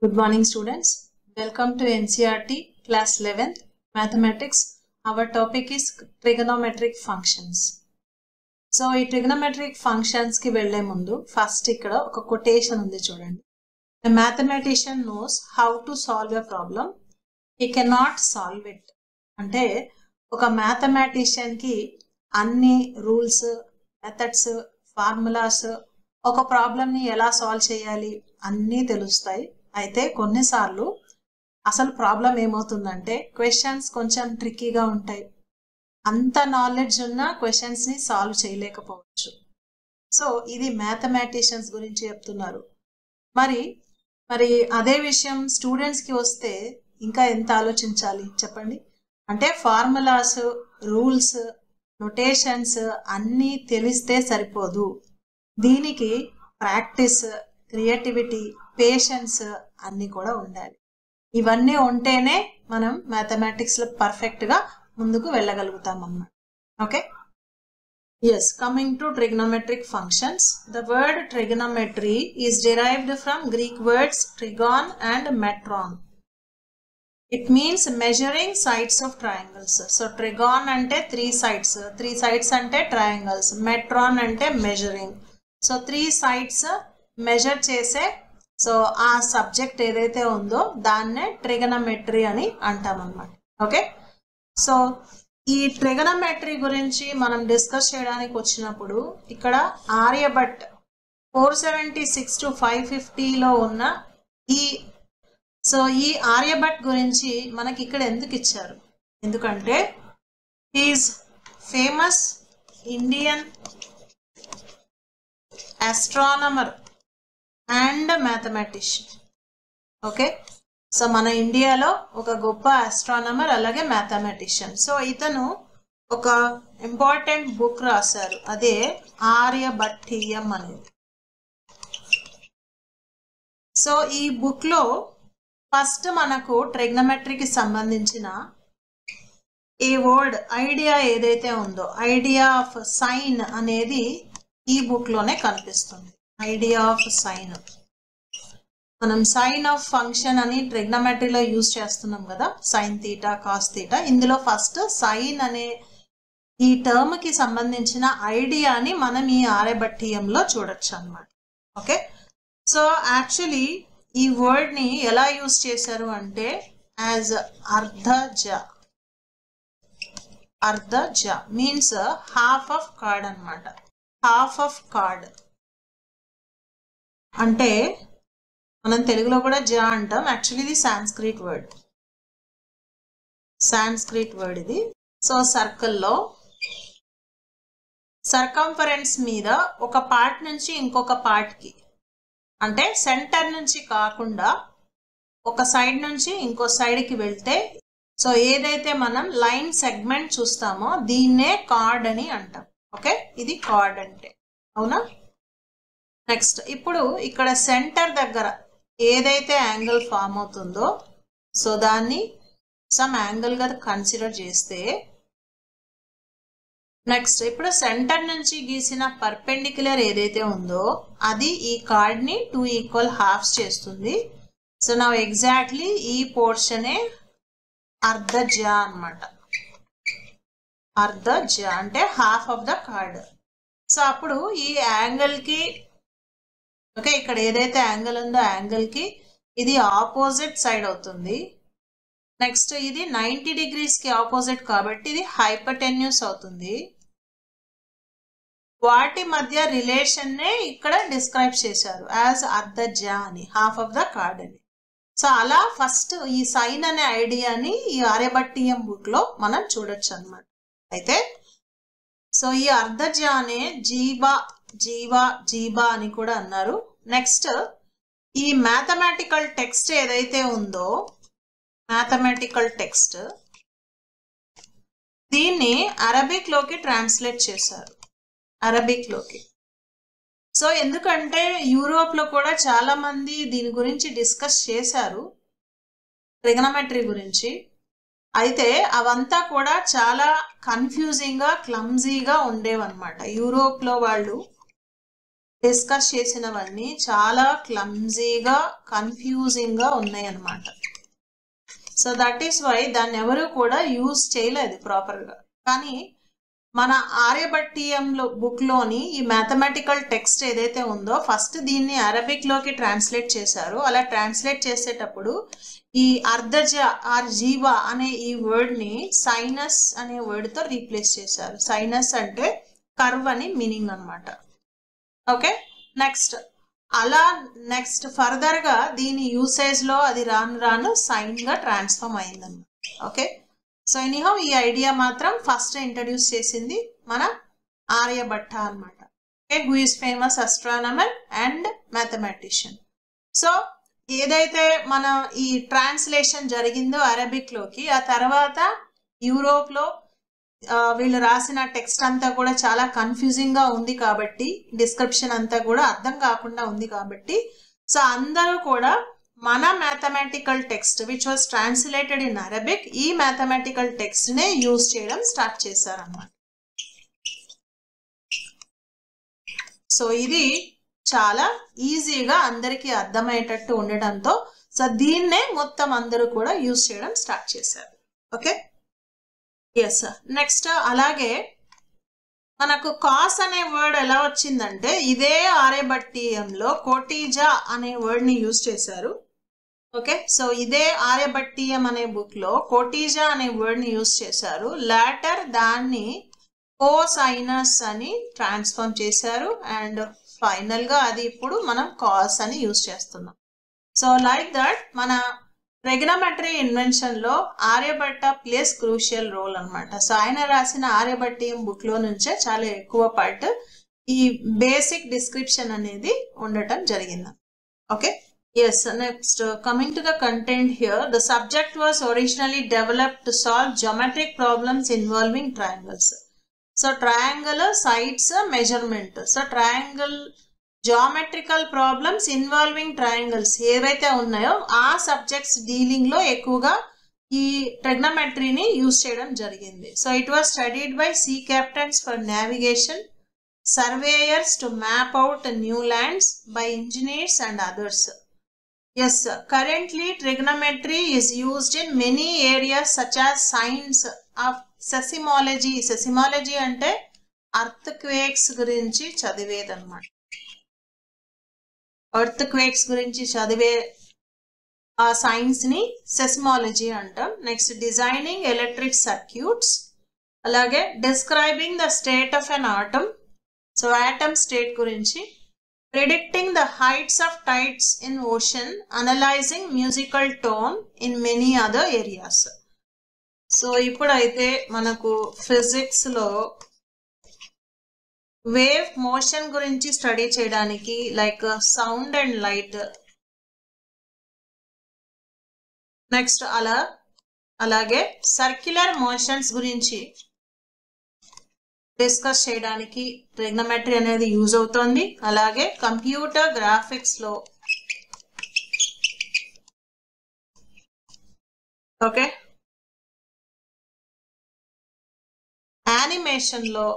Good morning students. Welcome to NCERT class 11th mathematics. Our topic is trigonometric functions. So ఈ trigonometric functions కి వెళ్ళే ముందు first ఇక్కడ ఒక quotation ఉంది చూడండి. A mathematician knows how to solve a problem. He cannot solve it. అంటే ఒక mathematician కి అన్ని రూల్స్, మెథడ్స్, ఫార్ములాస్ ఒక ప్రాబ్లం ని ఎలా సాల్వ్ చేయాలి అన్నీ తెలుస్తాయి. అయితే కొన్నిసార్లు అసలు ప్రాబ్లం ఏమవుతుందంటే క్వశ్చన్స్ కొంచెం ట్రిక్కీగా ఉంటాయి. అంత నాలెడ్జ్ ఉన్న క్వశ్చన్స్ ని సాల్వ్ చేయలేకపోవచ్చు. సో ఇది మ్యాథమెటిషియన్స్ గురించి చెప్తున్నారు. మరి అదే విషయం స్టూడెంట్స్ కి వస్తే ఇంకా ఎంత ఆలోచించాలి చెప్పండి. అంటే ఫార్ములాస్, రూల్స్, నొటేషన్స్ అన్నీ తెలిస్తే సరిపోదు. దీనికి ప్రాక్టీస్, క్రియేటివిటీ, పేషెన్స్ అన్నీ కూడా ఉండాలి. ఇవన్నీ ఉంటేనే మనం మ్యాథమెటిక్స్ లో పర్ఫెక్ట్ గా ముందుకు వెళ్ళగలుగుతాం అన్నమాట. Okay, yes, coming to trigonometric functions. The word trigonometry is derived from Greek words trigon and metron. It means measuring sides of triangles. So trigon ante three sides ante triangles, metron ante measuring. So three sides measure చేసే so ఆ subject ఏదైతే ఉందో దాన్నే trigonometry అని అంటాం అన్నమాట. Okay, so ఈ trigonometry గురించి మనం డిస్కస్ చేయడానికి వచ్చినప్పుడు ఇక్కడ ఆర్యభట్ 476 to 550లో ఉన్న ఈ ఆర్యభట్ గురించి మనకి ఇక్కడ ఎందుకు ఇచ్చారు? ఎందుకంటే he is famous Indian astronomer and mathematician. Okay, so మన ఇండియాలో ఒక గొప్ప ఆస్ట్రానమర్ అలాగే మ్యాథమెటిషియన్. సో ఇతను ఒక ఇంపార్టెంట్ బుక్ రాశారు, అదే ఆర్యభట్టీయం అనేది. సో ఈ బుక్ లో ఫస్ట్ మనకు ట్రిగ్నమెట్రీకి సంబంధించిన ఏ వర్డ్ ఐడియా ఏదైతే ఉందో, ఐడియా ఆఫ్ సైన్ అనేది ఈ బుక్ లోనే కనిపిస్తుంది. ఐడియా ఆఫ్ సైన్, మనం సైన్ ఆఫ్ ఫంక్షన్ అని ట్రిగ్నమెట్రీలో యూజ్ చేస్తున్నాం కదా, సైన్ థీటా, కాస్ థీటా. ఇందులో ఫస్ట్ సైన్ అనే ఈ టర్మ్ కి సంబంధించిన ఐడియాని మనం ఈ ఆర్యభట్టీయంలో చూడొచ్చు అన్నమాట. ఓకే, సో యాక్చువల్లీ ఈ వర్డ్ ని ఎలా యూజ్ చేశారు అంటే యాజ్ అర్ధజ. అర్ధజ మీన్స్ హాఫ్ ఆఫ్ కార్డ్ అన్నమాట. హాఫ్ ఆఫ్ కార్డ్ అంటే మనం తెలుగులో కూడా జా అంటాం. యాక్చువల్లీ ఇది సాంస్క్రిట్ వర్డ్ ఇది. సో సర్కిల్లో సర్కంఫరెన్స్ మీద ఒక పార్ట్ నుంచి ఇంకొక పార్ట్ కి, అంటే సెంటర్ నుంచి కాకుండా ఒక సైడ్ నుంచి ఇంకో సైడ్ కి వెళ్తే సో ఏదైతే మనం లైన్ సెగ్మెంట్ చూస్తామో దీన్నే కార్డ్ అని అంటాం. ఓకే, ఇది కార్డ్ అంటే, అవునా? నెక్స్ట్ ఇప్పుడు ఇక్కడ సెంటర్ దగ్గర ఏదైతే యాంగిల్ ఫామ్ అవుతుందో సో దాన్ని సమ్ యాంగిల్ గా కన్సిడర్ చేస్తే, నెక్స్ట్ ఇప్పుడు సెంటర్ నుంచి గీసిన పర్పెండిక్యులర్ ఏదైతే ఉందో అది ఈ కార్డ్ ని 2 ఈక్వల్ హాఫ్స్ చేస్తుంది. సో నా ఎగ్జాక్ట్లీ ఈ పోర్షనే అర్ధజ అన్నమాట. అర్ధజ అంటే half of the card. So అప్పుడు ఈ యాంగిల్ కి, ఓకే, ఇక్కడ ఏదైతే యాంగిల్ ఉందో యాంగిల్ కి ఇది ఆపోజిట్ సైడ్ అవుతుంది. నెక్స్ట్ ఇది 90 degrees కి ఆపోజిట్ కాబట్టి ఇది హైపోటెన్యూస్ అవుతుంది. వాటి మధ్య రిలేషన్ నే ఇక్కడ డిస్క్రైబ్ చేశారు యాజ్ అర్ధజ అని, హాఫ్ ఆఫ్ ద కార్డ్ అని. సో అలా ఫస్ట్ ఈ సైన్ అనే ఐడియాని ఈ ఆర్యభట్టీయం బుక్ లో మనం చూడొచ్చు అన్నమాట. అయితే సో ఈ అర్ధజానే జీవా అని కూడా అన్నారు. నెక్స్ట్ ఈ మ్యాథమెటికల్ టెక్స్ట్ ఏదైతే ఉందో, మ్యాథమెటికల్ టెక్స్ట్ దీన్ని అరబిక్ లోకి ట్రాన్స్లేట్ చేశారు, అరబిక్ లోకి. సో ఎందుకంటే యూరోప్ లో కూడా చాలా మంది దీని గురించి డిస్కస్ చేశారు, ట్రిగనమెట్రీ గురించి. అయితే అవంతా కూడా చాలా కన్ఫ్యూజింగ్ గా, క్లమ్జీగా ఉండేవన్నమాట. యూరోప్ లో వాళ్ళు డిస్కస్ చేసినవన్నీ చాలా క్లమ్జీగా కన్ఫ్యూజింగ్గా ఉన్నాయి అన్నమాట. సో దట్ ఈస్ వై దాన్ని ఎవరు కూడా యూజ్ చేయలేదు ప్రాపర్గా. కానీ మన ఆర్యభట్టీయంలో బుక్లోని ఈ మ్యాథమెటికల్ టెక్స్ట్ ఏదైతే ఉందో ఫస్ట్ దీన్ని అరబిక్లోకి ట్రాన్స్లేట్ చేశారు. అలా ట్రాన్స్లేట్ చేసేటప్పుడు ఈ అర్ధజ ఆర్ జీవా అనే ఈ వర్డ్ని సైనస్ అనే వర్డ్తో రీప్లేస్ చేశారు. సైనస్ అంటే కర్వ్ అని మీనింగ్ అనమాట. ఓకే, నెక్స్ట్ అలా నెక్స్ట్ ఫర్దర్గా దీని యూసేజ్లో అది రాను రాను సైన్గా ట్రాన్స్ఫార్మ్ అయిందన్నమాట. ఓకే, సో ఎనీహౌ ఈ ఐడియా మాత్రం ఫస్ట్ ఇంట్రడ్యూస్ చేసింది మన ఆర్యభట్ట అనమాట. Okay, who is famous astronomer and mathematician. So ఏదైతే మన ఈ ట్రాన్స్లేషన్ జరిగిందో అరబిక్లోకి, ఆ తర్వాత యూరోప్లో వీళ్ళు రాసిన టెక్స్ట్ అంతా కూడా చాలా కన్ఫ్యూజింగ్గా ఉంది కాబట్టి, డిస్క్రిప్షన్ అంతా కూడా అర్థం కాకుండా ఉంది కాబట్టి, సో అందరూ కూడా మన mathematical text which was translated in Arabic, ఈ మ్యాథమెటికల్ టెక్స్ట్నే యూజ్ చేయడం స్టార్ట్ చేశారన్నమాట. సో ఇది చాలా ఈజీగా అందరికీ అర్థమయ్యేటట్టు ఉండటంతో సో దీన్నే మొత్తం అందరూ కూడా యూజ్ చేయడం స్టార్ట్ చేశారు. Okay, yes. నెక్స్ట్ అలాగే మనకు కాస్ అనే వర్డ్ ఎలా వచ్చిందంటే ఇదే ఆర్యభట్టీయంలో కోటీజా అనే వర్డ్ని యూజ్ చేశారు. ఓకే, సో ఇదే ఆర్యభట్టీయం అనే బుక్లో కోటీజా అనే వర్డ్ని యూజ్ చేశారు. లాటర్ దాన్ని కోసైనస్ అని ట్రాన్స్ఫార్మ్ చేశారు అండ్ ఫైనల్గా అది ఇప్పుడు మనం కాస్ అని యూజ్ చేస్తున్నాం. సో లైక్ దట్ మన ట్రిగనోమెట్రీ ఇన్వెన్షన్లో ఆర్యభట్ట ప్లేస్ క్రూషియల్ రోల్ అనమాట. సో ఆయన రాసిన ఆర్యభట్టీయం బుక్లో నుంచే చాలా ఎక్కువ పార్ట్ ఈ బేసిక్ డిస్క్రిప్షన్ అనేది ఉండటం జరిగింది. Okay, yes. Next, coming to the content here, the subject was originally developed to solve geometric problems involving triangles. So triangle sides measurement. So triangle geometrical problems involving triangles ఏవైతే ఉన్నాయో ఆ subjects డీలింగ్లో ఎక్కువగా ఈ ట్రిగ్నోమెట్రీని use చేయడం జరిగింది. So it was studied by sea captains for navigation, surveyors to map out new lands, by engineers and others. Yes, currently trigonometry is used in many areas such as science of seismology. Seismology అంటే earthquakes గురించి చదివేది అన్నమాట. earthquakes గురించి చదివే ఆ సైన్స్ని seismology అంటాం. Next designing electric circuits, అలాగే describing the state of an atom, so atom state గురించి, predicting the heights of tides in ocean, analyzing musical tone in many other areas. So ఇప్పుడైతే మనకు ఫిజిక్స్లో వేవ్ మోషన్ గురించి study చేయడానికి like sound and light, next అలాగే circular motions గురించి discuss చేయడానికి trigonometry అనేది యూజ్ అవుతుంది. అలాగే కంప్యూటర్ గ్రాఫిక్స్లో, ఓకే, యానిమేషన్లో,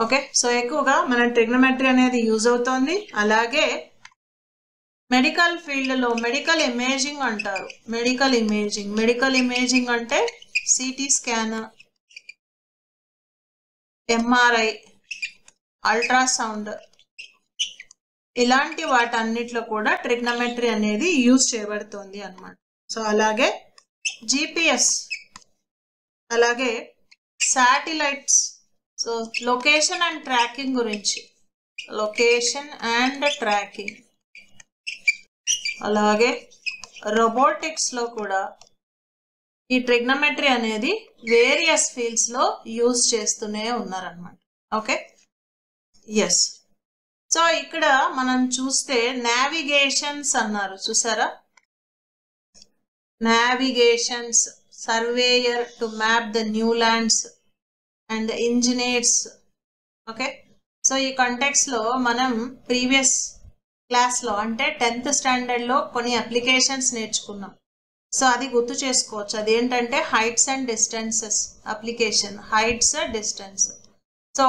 ఓకే, సో ఎక్కువగా మన ట్రిగ్నోమెట్రీ అనేది యూజ్ అవుతుంది. అలాగే మెడికల్ ఫీల్డ్లో మెడికల్ ఇమేజింగ్ అంటారు. మెడికల్ ఇమేజింగ్ అంటే సిటీ స్కాన్, ఎంఆర్ఐ, అల్ట్రాసౌండ్, ఇలాంటి వాటన్నిటిలో కూడా ట్రిగ్నోమెట్రీ అనేది యూజ్ చేయబడుతుంది అన్నమాట. సో అలాగే జిపిఎస్, అలాగే satellites, so location and tracking గురించి, అలాగే రోబోటిక్స్లో కూడా ఈ ట్రిగ్నోమెట్రీ అనేది వేరియస్ ఫీల్డ్స్లో యూజ్ చేస్తూనే ఉన్నారనమాట. Okay, yes. సో ఇక్కడ మనం చూస్తే నావిగేషన్స్ అన్నారు, చూసారా? Navigations, surveyor to map the new lands and engineers. Okay, so ఈ కాంటెక్స్లో మనం ప్రీవియస్ క్లాస్లో అంటే 10th స్టాండర్డ్లో కొన్ని అప్లికేషన్స్ నేర్చుకున్నాం. సో అది గుర్తు చేసుకోవచ్చు. అదేంటంటే heights and distances application, heights distance. So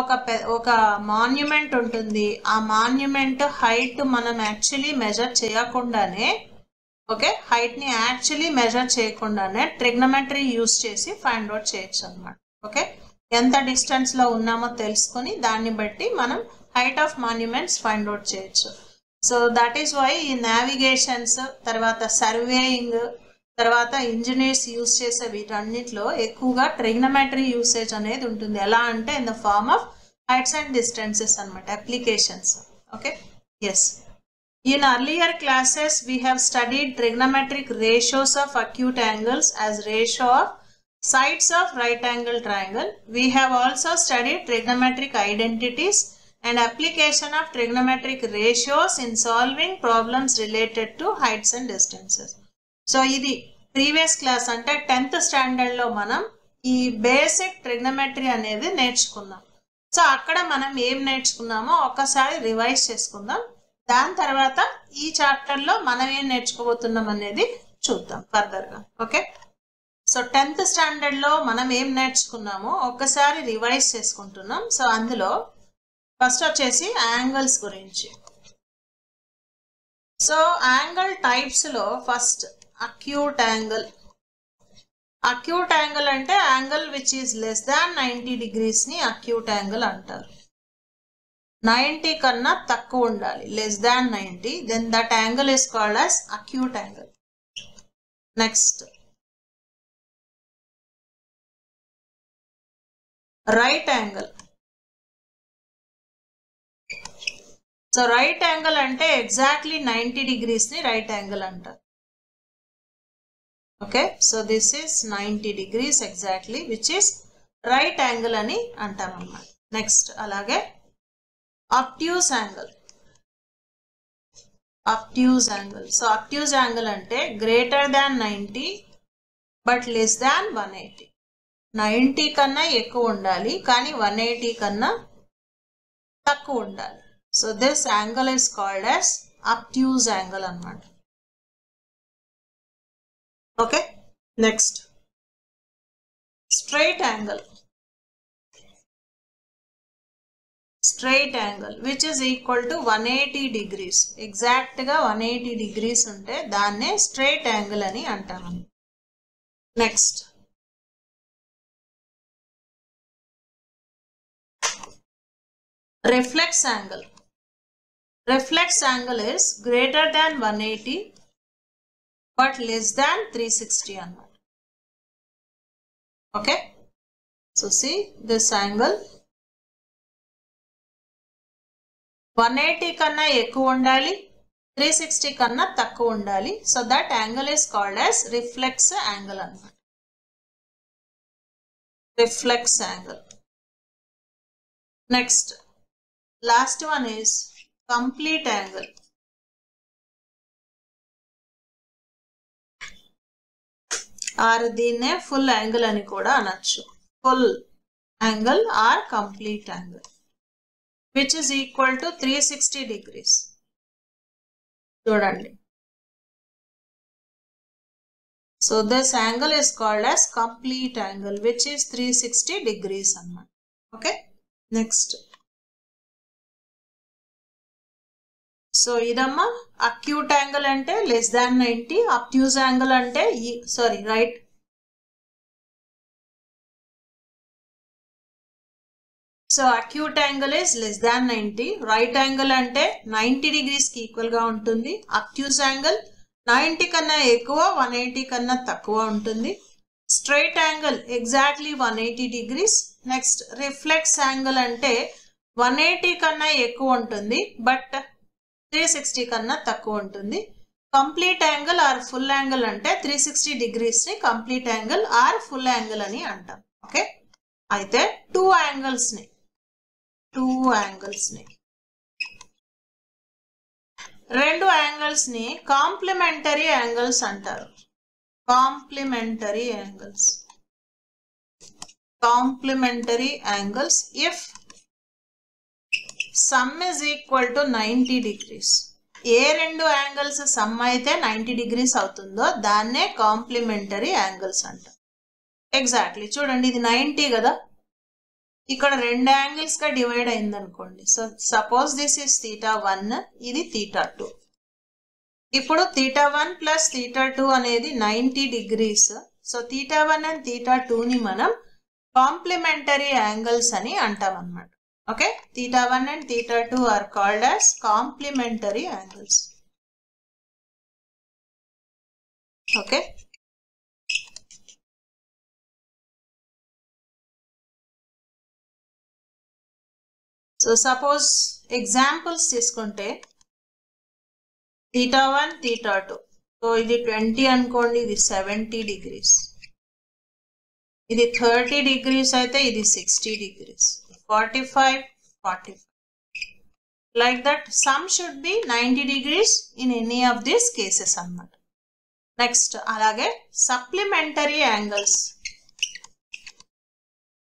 ఒక మాన్యుమెంట్ ఉంటుంది. ఆ మాన్యుమెంట్ హైట్ మనం యాక్చువల్లీ మెజర్ చేయకుండానే, ఓకే, హైట్ ని యాక్చువల్లీ మెజర్ చేయకుండానే ట్రిగ్నోమెట్రీ యూస్ చేసి ఫైండ్ అవుట్ చేయొచ్చు అన్నమాట. ఓకే, ఎంత డిస్టెన్స్ లో ఉన్నామో తెలుసుకొని దాన్ని బట్టి మనం height of monuments find out చేయొచ్చు. సో దట్ ఈస్ వై ఈ నావిగేషన్స్, తర్వాత సర్వేయింగ్, తర్వాత ఇంజనీర్స్ యూస్ చేసే వీటన్నిటిలో ఎక్కువగా ట్రిగ్నోమెట్రీ యూసేజ్ అనేది ఉంటుంది. ఎలా అంటే in the form of heights and distances అన్నమాట, applications. Okay, yes. In earlier classes, we have studied trigonometric ratios of acute angles as ratio of sides of right angle triangle. We have also studied trigonometric identities and application of trigonometric ratios in solving problems related to heights and distances. So, ఇది previous class అంటే 10th standard లో మనం ఈ basic trigonometry అనేది నేర్చుకున్నాం. So అక్కడ మనం ఏం నేర్చుకున్నామో ఒకసారి రివైజ్ చేసుకుందాం. దాని తర్వాత ఈ చాప్టర్ లో మనం ఏం నేర్చుకోబోతున్నాం అనేది చూద్దాం ఫర్దర్ గా. ఓకే, సో 10th స్టాండర్డ్ లో మనం ఏం నేర్చుకున్నామో ఒక్కసారి రివైజ్ చేసుకుంటున్నాం. సో అందులో ఫస్ట్ వచ్చేసి యాంగిల్స్ గురించి. సో యాంగిల్ టైప్స్ లో first acute angle. Acute angle అంటే angle which is less than 90 degrees ని అక్యూట్ యాంగిల్ అంటారు. 90 కన్నా తక్కువ ఉండాలి, less than 90, then that angle is called as acute angle. Next right angle. So right angle అంటే exactly 90 degrees ని right angle అంటారు. Okay, so this is 90 degrees exactly which is right angle అని అంటాం అన్నమాట. నెక్స్ట్ అలాగే obtuse angle. Obtuse angle. So obtuse angle అంటే greater than 90 but less than 180. 90 కన్నా ఎక్కువ ఉండాలి కానీ 180 కన్నా తక్కువ ఉండాలి. So this angle is called as obtuse angle అన్నమాట. Okay, next straight angle. Straight angle which is equal to 180 degrees. Exact గా 180 degrees ఉంటే దాన్నే straight angle అని అంటాము. Next reflex angle. Reflex angle is greater than 180 but less than 360 అన్నమాట. Okay, so see this angle 180 కన్నా ఎక్కువ ఉండాలి, 360 కన్నా తక్కువ ఉండాలి. So that angle is called as reflex angle అన్నమాట. Reflex angle. Next last one is complete angle. Or దీన్నే full angle అని కూడా అనొచ్చు. Full angle or complete angle which is equal to 360 degrees. చూడండి. So this angle is called as complete angle which is 360 degrees అన్నమాట. Okay, next. So ఇదమ్మా acute angle అంటే less than 90, అబ్ట్యూజ్ angle అంటే right. So acute angle is less than 90, right angle అంటే 90 degrees కి equal గా ఉంటుంది. అబ్ట్యూజ్ angle 90 కన్నా ఎక్కువ, 180 కన్నా తక్కువ ఉంటుంది. Straight angle exactly 180 degrees. Next reflex angle అంటే 180 కన్నా ఎక్కువ ఉంటుంది బట్ 360 కన్నా తక్కువ ఉంటుంది. Complete angle or full angle అంటే 360 degrees ని complete angle or full angle అని అంటాం. ఓకే, అయితే టూ యాంగిల్స్ ని రెండు యాంగిల్స్ ని కాంప్లిమెంటరీ యాంగిల్స్ అంటారు. Complementary angles if sum is equal to 90 degrees. ఏ రెండు యాంగిల్స్ సమ్ అయితే 90 degrees అవుతుందో దాన్నే కాంప్లిమెంటరీ యాంగిల్స్ అంటారు. ఎగ్జాక్ట్లీ చూడండి, ఇది 90 కదా, ఇక్కడ రెండు యాంగిల్స్ గా డివైడ్ అయింది అనుకోండి. సో సపోజ్ దిస్ ఇస్ θ1, ఇది θ2. ఇప్పుడు θ1 ప్లస్ θ2 అనేది 90 degrees. సో θ1 అండ్ θ2 ని మనం కాంప్లిమెంటరీ యాంగిల్స్ అని అంటాం అన్నమాట. Okay, θ1 and θ2 are called as complementary angles. Okay, so suppose examples తీసుకుంటే θ1 θ2, సో ఇది 20 అనుకోండి, ఇది 70 degrees. ఇది 30 degrees అయితే ఇది 60 degrees, 45, 45. Like that, sum should be 90 degrees in any of these cases అన్నమాట. నెక్స్ట్ అలాగే సప్లిమెంటరీ యాంగిల్స్,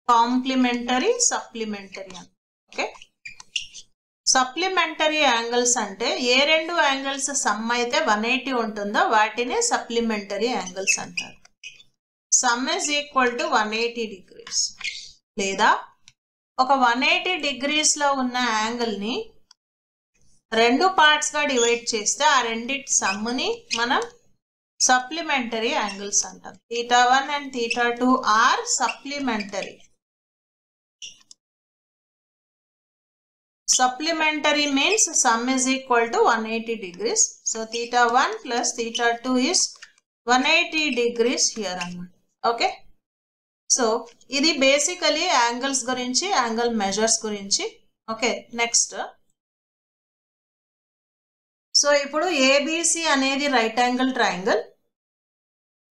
కాంప్లిమెంటరీ, సప్లిమెంటరీ అని. ఓకే, సప్లిమెంటరీ యాంగిల్స్ అంటే ఏ రెండు యాంగిల్స్ సమ్ అయితే 180 ఉంటుందో వాటినే సప్లిమెంటరీ యాంగిల్స్ అంటారు. Some is equal to 180 degrees. లేదా ఒక 180 degrees లో ఉన్న యాంగిల్ ని రెండు పార్ట్స్ గా డివైడ్ చేస్తే ఆ రెండిటి సమ్ ని మనం సప్లిమెంటరీ యాంగిల్స్ అంటాం. θ1 and θ2 are supplementary. Supplementary means sum is equal to 180 degrees. So θ1 plus θ2 is 180 degrees here అన్నమాట. ఓకే, సో ఇది బేసికలీ యాంగిల్స్ గురించి, యాంగిల్ మెజర్స్ గురించి. ఓకే, నెక్స్ట్ సో ఇప్పుడు ఏబిసి అనేది రైట్ యాంగిల్ ట్రయాంగిల్.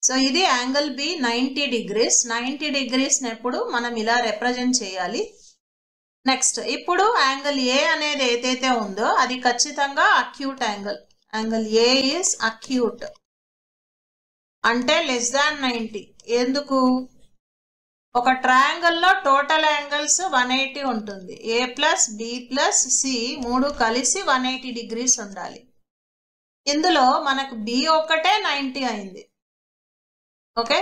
సో ఇది angle B 90 degrees. 90 degrees ఎప్పుడు మనం ఇలా రిప్రజెంట్ చేయాలి. నెక్స్ట్ ఇప్పుడు యాంగిల్ ఏ అనేది ఏదైతే ఉందో అది ఖచ్చితంగా acute angle. Angle A is acute అంటే లెస్ దాన్ 90. ఎందుకు? ఒక ట్రయాంగిల్లో టోటల్ యాంగిల్స్ 180 ఉంటుంది. ఏ ప్లస్ బి ప్లస్ సి మూడు కలిసి 180 degrees ఉండాలి. ఇందులో మనకు బి ఒకటే 90 అయింది. ఓకే,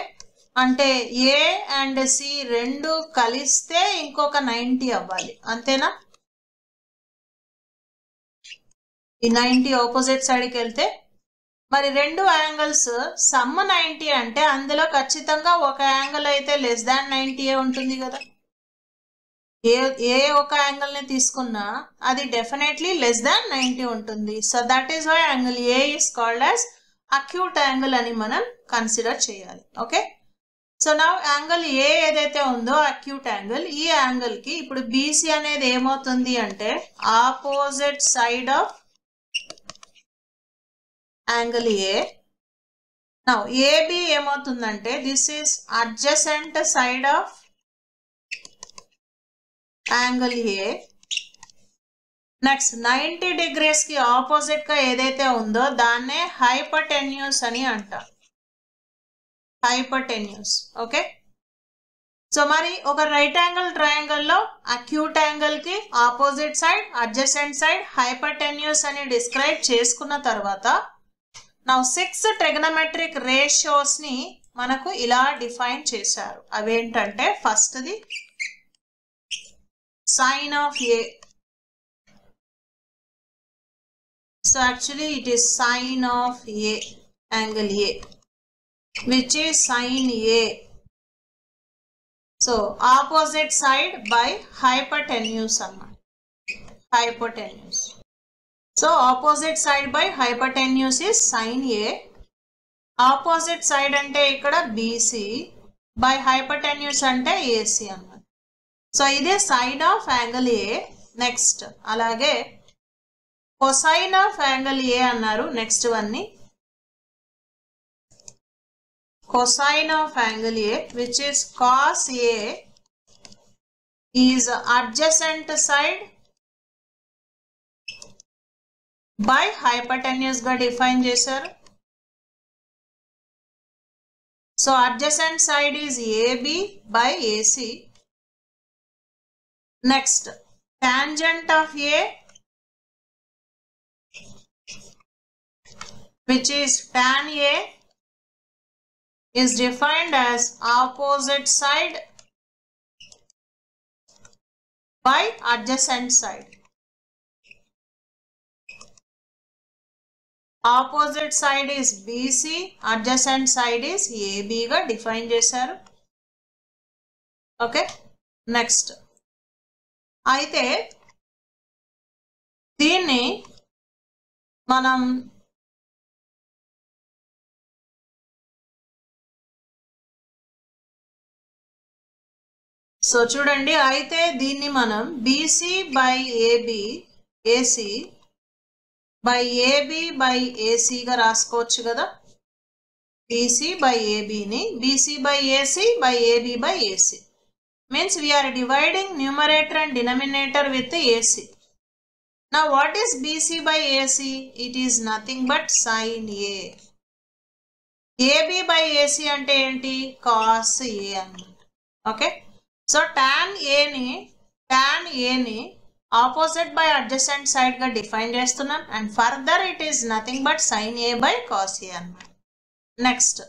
అంటే ఏ అండ్ సి రెండు కలిస్తే ఇంకొక 90 అవ్వాలి, అంతేనా? ఈ 90 ఆపోజిట్ సైడ్కి వెళ్తే మరి రెండు యాంగిల్స్ సమ్ 90 అంటే అందులో ఖచ్చితంగా ఒక యాంగిల్ అయితే లెస్ దాన్ 90 ఉంటుంది కదా. ఏ ఒక యాంగిల్ ని తీసుకున్నా అది డెఫినెట్లీ లెస్ దాన్ 90 ఉంటుంది. So that is why angle A is called as acute angle అని మనం కన్సిడర్ చేయాలి. ఓకే, సో నా యాంగిల్ ఏ ఏదైతే ఉందో అక్యూట్ యాంగిల్, ఈ యాంగిల్ కి ఇప్పుడు బీసీ అనేది ఏమవుతుంది అంటే opposite side of angle A. Now AB ఏమవుతుందంటే this is adjacent side of angle A. Next 90 degrees కి ఆపోజిట్ గా ఏదైతే ఉందో దాన్నే హైపోటెన్యూస్ అని అంటాం. హైపోటెన్యూస్. ఓకే, సో మరి ఒక రైట్ యాంగిల్ ట్రయాంగిల్ లో అక్యూట్ యాంగిల్ కి opposite side, adjacent side, hypotenuse అని డిస్క్రైబ్ చేసుకున్న తర్వాత నా 6 ట్రిగనోమెట్రిక్ రేషియోస్ ని మనకు ఇలా డిఫైన్ చేశారు. అవేంటంటే ఫస్ట్ది sine of A. So actually it is sine of A, angle A, which is sin A. So opposite side by hypotenuse అన్నమాట. Hypotenuse. So opposite side by hypotenuse is sin A. Opposite side అంటే ఇక్కడ BC, by hypotenuse అంటే AC అన్నమాట. So ఇదే sine of angle A. Next అలాగే cosine of angle A అన్నారు. Next one ని cosine of angle A, which is cos A, is adjacent side by hypotenuse గా define చేశారు. So adjacent side is AB by AC. Next, tangent of A, which is tan A, is defined as opposite side by adjacent side. Opposite side is BC, adjacent side is AB గా define చేశారు. Okay, next అయితే దీన్ని మనం so చూడండి, అయితే దీన్ని మనం BC by AB, AC by AB by AC గా రాసుకోవచ్చు కదా. BC by AB ని BC by AC by AB by AC means we are dividing numerator and denominator with AC. Now what is BC by AC? It is nothing but sin A. AB by AC అంటే ఏంటి? cos A అన్నమాట. Okay, so tan A ని opposite by adjacent side గా define చేస్తున్నాం and further it is nothing but sin A by cos A అన్నమాట. Next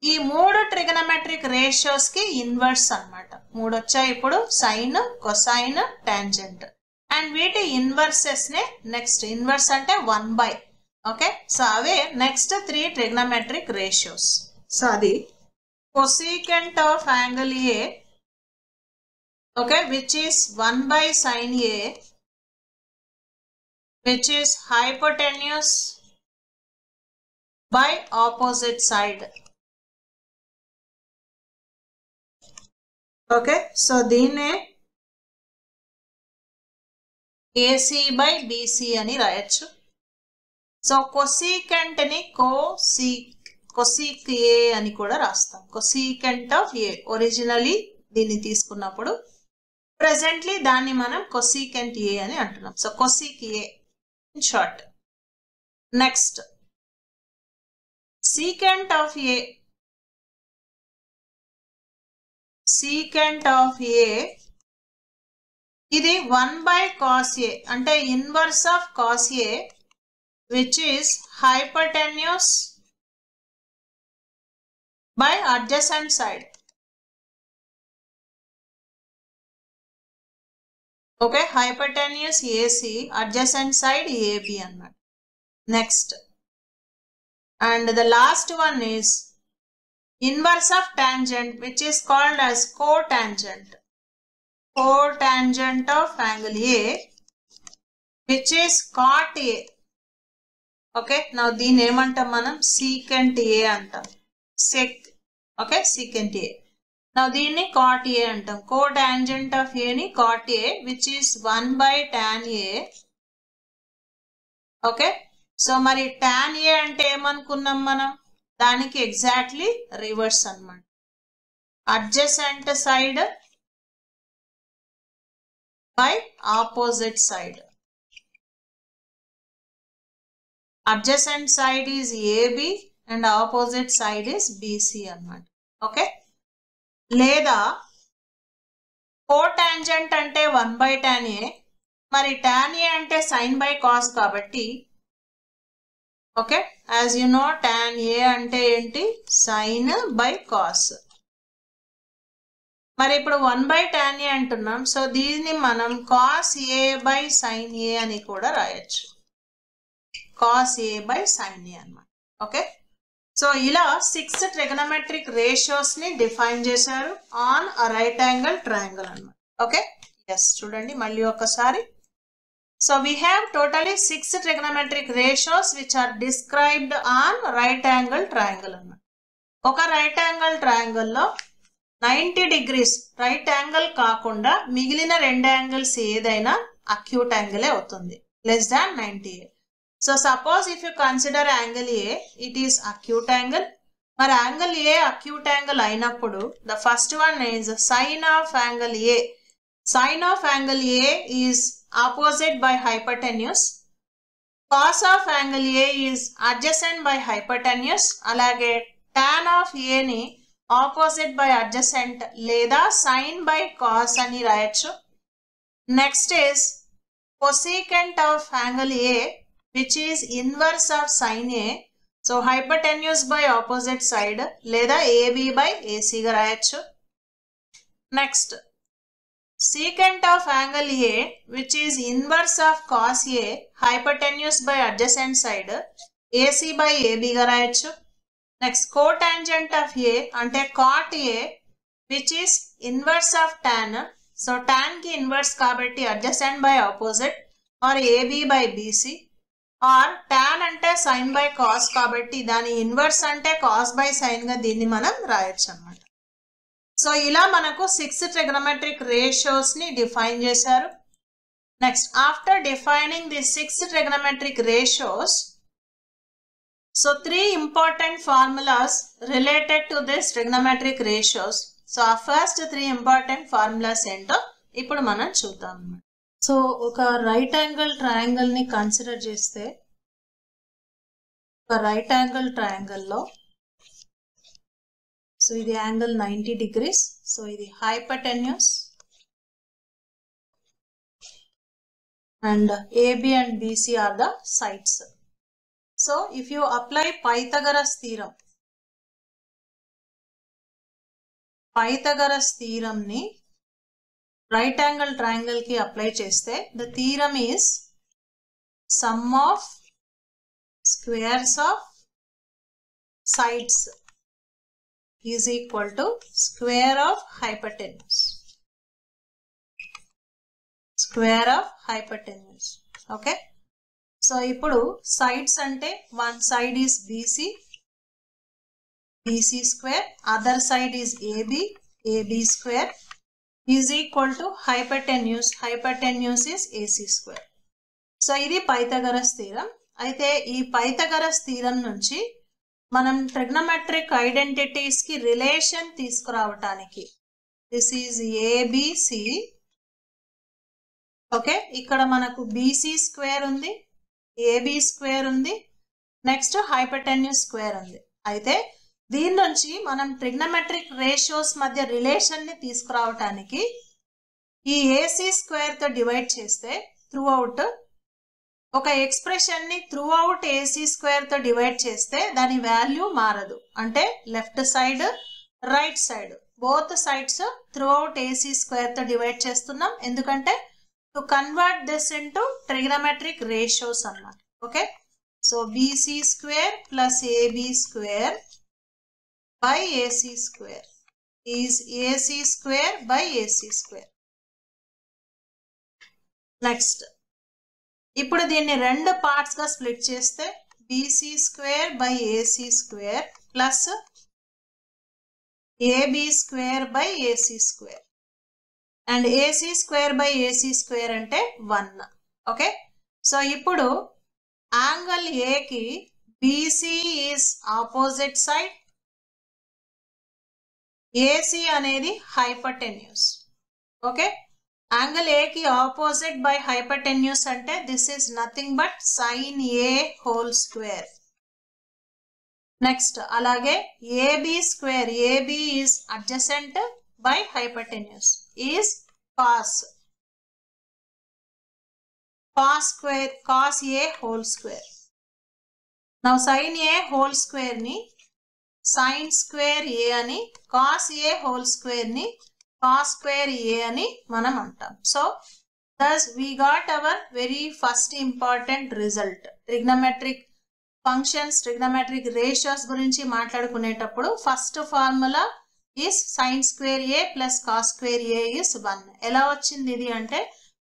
ఈ మూడు trigonometric ratios కి ఇన్వర్స్ అన్నమాట. మూడు వచ్చాయి ఇప్పుడు, సైన్, కొసైన్, టాంజెంట్. అండ్ వీటి ఇన్వర్సెస్ నే నెక్స్ట్ ఇన్వర్స్ అంటే 1/. ఓకే, సో అవే నెక్స్ట్ 3 ట్రిగనమెట్రిక్ రేషియోస్. సో అది cosecant of angle A, okay, which is 1/sin A, which is hypotenuse by opposite side. Okay, so దీన్నే AC by BC అని రాయొచ్చు. So cosecant ని cosec A అని కూడా రాస్తాం. cosecant of A originally దీన్ని తీసుకున్నప్పుడు, ప్రెసెంట్లీ దాన్ని మనం cosecant A అని అంటున్నాం. So cosec A in short. Next secant of A. secant of A ఇది 1/cos A అంటే inverse of cos A, which is hypotenuse by adjacent side. Okay, hypotenuse AC, adjacent side AB అన్నమాట. Next and the last one is inverse of tangent, which is called as cotangent. Cotangent of angle A, which is cot A. Okay, now దీని ఏమంటాం మనం? secant A అంటాం. Okay, secant A. Now దీన్ని cot A అంటాం. cotangent of A ని cot A, which is 1/tan A. Okay, so మరి tan A అంటే ఏమనుకున్నాం మనం? దానికి ఎగ్జాక్ట్లీ రివర్స్ అన్నమాట. Adjacent side by opposite side. Adjacent side is AB and opposite side is BC అన్నమాట. Okay, లేదా కోటాంజెంట్ అంటే 1/tan A, మరి tan A అంటే sin by cos కాబట్టి, okay, as you know tan A అంటే ఏంటి? sin by cos. మరి ఇప్పుడు 1/tan A అంటున్నాం, సో దీన్ని మనం cos A by sin A అని కూడా రాయొచ్చు. cos A by sin A అన్నమాట. ఓకే, సో ఇలా 6 ట్రిగనమెట్రిక్ రేషియోస్ ని డిఫైన్ చేశారు ఆన్ రైట్ యాంగిల్ ట్రయాంగిల్ అన్నమాట. ఓకే, ఎస్, చూడండి మళ్ళీ ఒకసారి. So we have totally 6 trigonometric ratios which are described on right angle triangle అన్నమాట. ఒక రైట్ యాంగిల్ ట్రయాంగిల్ లో 90 degrees రైట్ యాంగిల్ కాకుండా మిగిలిన రెండు యాంగిల్స్ ఏదైనా అక్యూట్ యాంగిల్ అవుతుంది, less than 90. So suppose if you consider angle A, it is acute angle. మరి angle A acute angle అయినప్పుడు the first one is sine of angle A. Sine of angle A is opposite by hypotenuse. Cos of angle A is adjacent by hypotenuse. అలాగే tan of A ని opposite by adjacent లేదా sin by cos అని రాయొచ్చు. Next is cosecant of angle A, which is inverse of sin A. So hypotenuse by opposite side లేదా AB by AC గా రాయొచ్చు. Next secant of angle A, which is inverse of cos A, hypotenuse by adjacent side, AC by AB గా రాయొచ్చు. Next cotangent of A అంటే cot A, which is inverse of tan. So tan కి inverse కాబట్టి adjacent by opposite or AB by BC, or tan అంటే sin by cos కాబట్టి దాని inverse అంటే cos by sin గా దీన్ని మనం రాయొచ్చు అన్నమాట. సో ఇలా మనకు 6 ట్రిగనోమెట్రిక్ రేషియోస్ ని డిఫైన్ చేశారు. Next after defining the 6 trigonometric ratios, so 3 important formulas related to this trigonometric ratios. So ఆ ఫస్ట్ 3 ఇంపార్టెంట్ ఫార్ములాస్ ఏంటో ఇప్పుడు మనం చూద్దాం. సో ఒక రైట్ యాంగిల్ ట్రయాంగిల్ ని కన్సిడర్ చేస్తే, ఒక రైట్ యాంగిల్ ట్రయాంగిల్ లో సో ఇది యాంగిల్ 90 degrees. సో ఇది hypotenuse and AB and BC are the sides. So if you apply Pythagoras theorem ni right angle triangle ki apply cheste, the theorem is sum of squares of sides is equal to square of hypotenuse. Square of hypotenuse. Okay. So ఇప్పుడు sides అంటే one side is BC square, other side is AB square is equal to hypotenuse is AC square. So ఇది Pythagoras theorem. అయితే ఈ Pythagoras theorem నుంచి మనం trigonometric identities కి relation తీసుకురావటానికి, this is ABC. Okay, ఇక్కడ మనకు BC స్క్వేర్ ఉంది, AB స్క్వేర్ ఉంది, నెక్స్ట్ హైపోటెన్యూస్ స్క్వేర్ ఉంది. అయితే దీని నుంచి మనం ట్రిగ్నోమెట్రిక్ రేషియోస్ మధ్య రిలేషన్ ని తీసుకురావటానికి ఈ AC స్క్వేర్ తో డివైడ్ చేస్తే త్రూ అవుట్ ఒక ఎక్స్ప్రెషన్ ని త్రూ అవుట్ AC స్క్వేర్ తో డివైడ్ చేస్తే దాని వాల్యూ మారదు. అంటే left side right side both sides throughout AC square తో డివైడ్ చేస్తున్నాం, ఎందుకంటే to convert this into trigonometric ratios అన్నమాట. Okay, so BC square plus AB square by AC square is AC square by AC square. Next ఇప్పుడు దీన్ని రెండు parts గా split చేస్తే BC square by AC square plus AB square by AC square, and AC square by AC square అంటే 1. Okay, so ఇప్పుడు angle A కి BC is opposite side, AC అనేది hypotenuse. Okay, angle A కి opposite by hypotenuse అంటే this is nothing but sin A whole square. Next అలాగే AB square, AB is adjacent by hypotenuse is cos square, cos A whole square. Now sin A whole square ని sin square A అని, cos A whole square ని cos square A అని మనం అంటాం. So thus we got our very first important result. Trigonometric functions, trigonometric ratios గురించి మాట్లాడుకునేటప్పుడు first formula is sin square A plus cos square A is 1. ఎలా వచ్చింది ఇది అంటే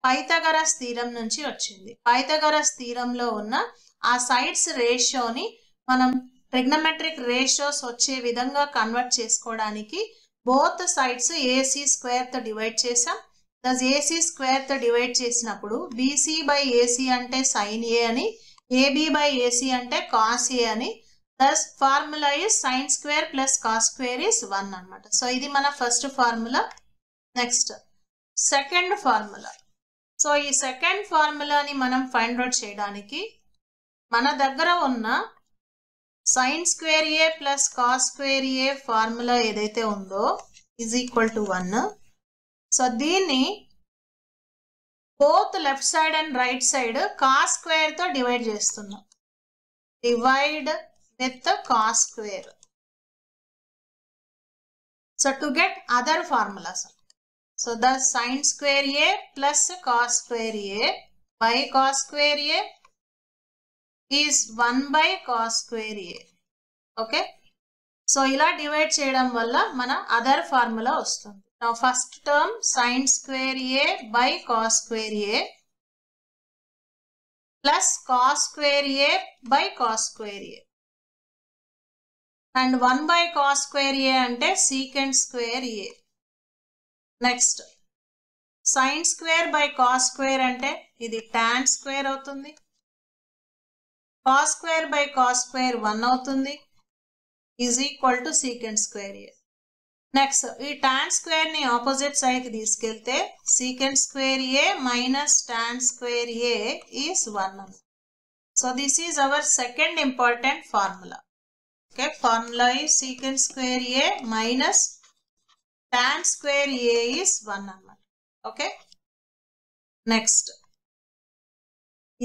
పైథాగరస్ థీరం నుంచి వచ్చింది. పైథాగరస్ థీరంలో ఉన్న ఆ సైడ్స్ రేషియోని మనం ట్రిగ్నోమెట్రిక్ రేషియోస్ వచ్చే విధంగా కన్వర్ట్ చేసుకోవడానికి బోత్ సైడ్స్ AC స్క్వేర్ తో డివైడ్ చేసాం. దస్ AC స్క్వేర్ తో డివైడ్ చేసినప్పుడు BC బై AC అంటే sin A అని, AB బై AC అంటే cos A అని, thus formula is sin square plus cos square is 1 అన్నమాట. సో ఇది మన first formula. Next second formula. So ఈ సెకండ్ ఫార్ములాని మనం ఫైండ్ అవుట్ చేయడానికి మన దగ్గర ఉన్న sin square A plus cos square A formula ఏదైతే ఉందో ఈజ్ ఈక్వల్ టు 1. సో దీన్ని both left side and right side cos square తో డివైడ్ చేస్తున్నాం. Divide with cos square. So to get other formulas. So thus sin square a plus cos square a by cos square a is 1 by cos square a. Okay. So ila divide cheyadam valla mana other formula vastundi. Now first term sin square a by cos square a plus cos square a by cos square a. And 1 by cos square a ante secant square a. Next sin square by cos square ante idi tan square avutundi. Cos square by cos square 1 avutundi is equal to secant square a. Next ee tan square ni opposite side ki తీసుకెళ్తే secant square a minus tan square a is 1. So this is our second important formula. Okay, formula is secant square a minus tan square a is 1. Okay. Next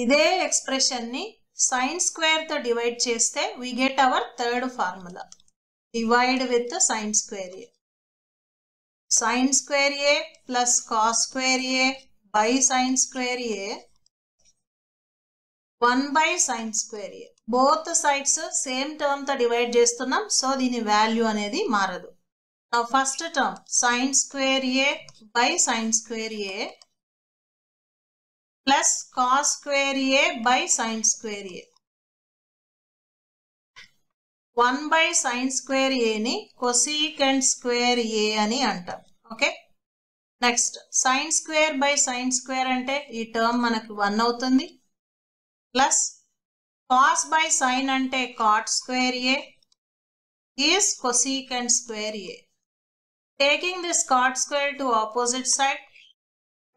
ఇదే expression ni sin square తో divide చేస్తే we get our third formula. Divide with sin square a. Sin square a plus cos square a by sin square a 1 by sin square a. Both sides same term తో divide చేస్తున్నాం. So దీని value అనేది మారదు. Now first term sin square a by sin square a plus cos square a by sin square a. 1 by sin square a ni cosecant square a అని అంటాం. Okay. Next sin square by sin square అంటే ఈ term మనకు 1 అవుతుంది. Plus cos by sin అంటే cot square a is cosecant square a. Taking this cot square to opposite side,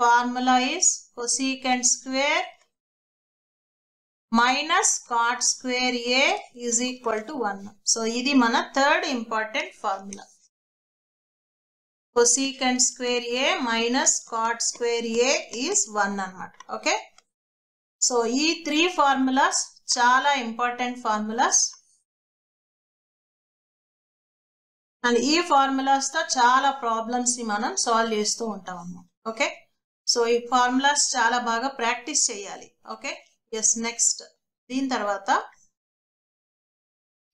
formula is cosecant square minus cot square a is equal to 1. So ఇది మన third important formula. Cosecant square a minus cot square a is 1 అన్నమాట. Okay. So ఈ 3 formulas చాలా important formulas. And ఈ formulas తో చాలా problems ని మనం సాల్వ్ చేస్తూ ఉంటాం అన్నమాట. ఓకే. సో ఈ ఫార్ములాస్ చాలా బాగా ప్రాక్టీస్ చేయాలి. ఓకే. ఎస్. నెక్స్ట్ దీని తర్వాత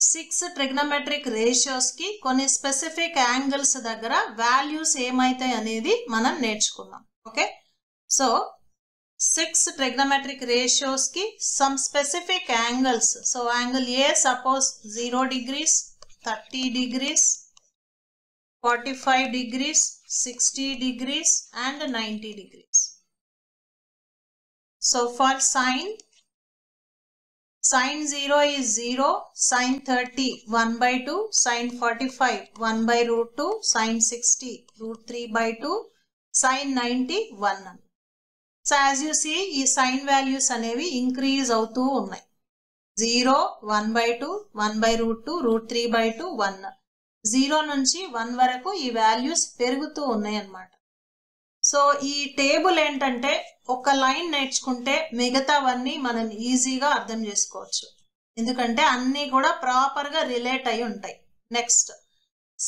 6 ట్రిగ్నోమెట్రిక్ రేషియోస్ కి కొన్ని స్పెసిఫిక్ యాంగిల్స్ దగ్గర వాల్యూస్ ఏమైతాయి అనేది మనం నేర్చుకున్నాం. Okay. So 6 trigonometric ratios ki some specific angles. So angle A suppose 0 degrees, 30 degrees, 45 degrees, 60 degrees and 90 degrees. So for sin 0 is 0, sin 30 1 by 2, sin 45 1 by root 2, sin 60 root 3 by 2, sin 90 1. So as you see ఈ sin values అనేవి increase అవుతూ ఉన్నాయి. 0, 1 by 2, 1 by root 2, root 3 by 2, 1. 0 నుంచి 1 వరకు ఈ values పెరుగుతూ ఉన్నాయి అన్నమాట. సో ఈ టేబుల్ ఏంటంటే ఒక లైన్ నేర్చుకుంటే మిగతావన్నీ మనం ఈజీగా అర్థం చేసుకోవచ్చు. ఎందుకంటే అన్నీ కూడా ప్రాపర్గా రిలేట్ అయి ఉంటాయి. నెక్స్ట్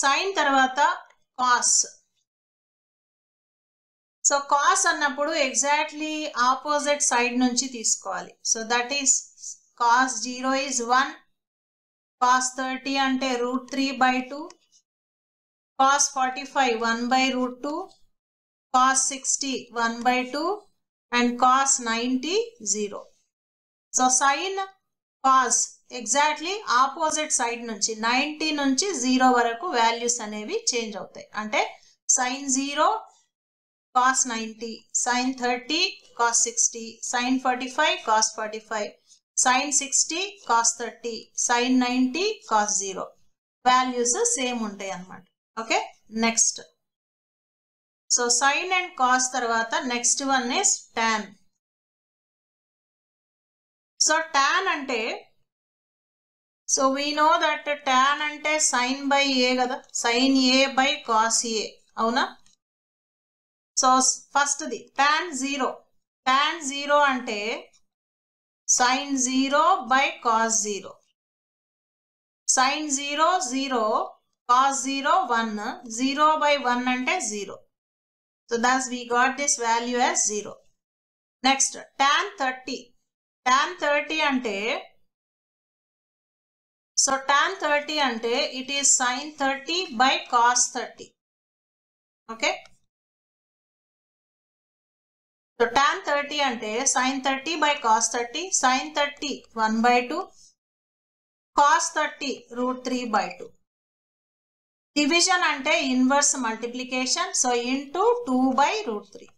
సైన్ తర్వాత కాస్. సో కాస్ అన్నప్పుడు ఎగ్జాక్ట్లీ ఆపోజిట్ సైడ్ నుంచి తీసుకోవాలి. So that is cos 0 is 1, cos 30 అంటే root 3 by 2, cos 45 1 by root 2, cos 60 1 by 2 and cos 90 0. So sine cos exactly opposite side నుంచి 90 నుంచి 0 వరకు వాల్యూస్ అనేవి చేంజ్ అవుతాయి. అంటే sign 0 cos 90, sin 30 cos 60, sin 45 cos 45, sin 60 cos 30, sin 90 cos 0. Values same ఉంటాయి అన్నమాట. Okay. Next so sin and cos తర్వాత next one is tan. So tan అంటే so we know that tan అంటే sin by a కదా, sin a by cos a అవునా. So first the tan 0. tan 0 అంటే sin 0 by cos 0. sin 0 0, cos 0 1, 0 by 1 అంటే 0. So thus we got this value as 0. Next, tan 30. Tan 30 ante, so tan 30 ante it is sin 30 by cos 30. Okay. So tan 30 ante sin 30 by cos 30, sin 30 1 by 2, cos 30 root 3 by 2. Division ante inverse multiplication, so into 2 by root 3.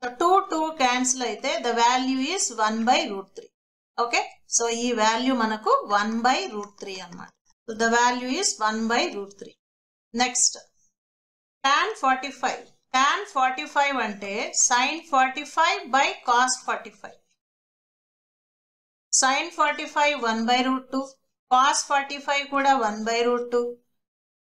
So 2 cancel aithe the value is 1 by root 3. Okay. So ee value manaku 1 by root 3 annamata. So the value is 1 by root 3. Next, tan 45. Tan 45 ante sin 45 by cos 45. Sin 45 1 by root 2. Cos 45 kuda 1 by root 2.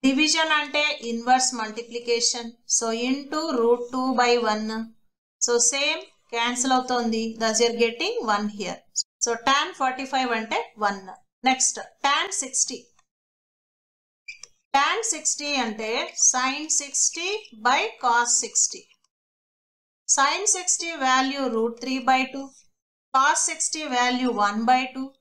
Division ante inverse multiplication. So into root 2 by 1. So same cancel avutundi. Thus you are getting 1 here. So tan 45 ante 1. Next, tan 60. Tan 60 ante sin 60 by cos 60. Sin 60 value root 3 by 2. Cos 60 value 1 by 2.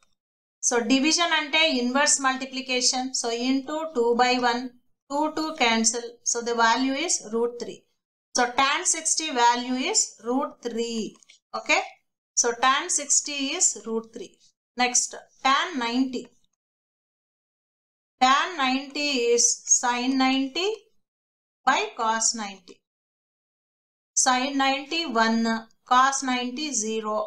So division ante inverse multiplication. So into 2 by 1. 2 cancel. So the value is root 3. So tan 60 value is root 3. Okay. So tan 60 is root 3. Next, tan 90. Tan 90 is sin 90 by cos 90. Sin 90 1, cos 90 0.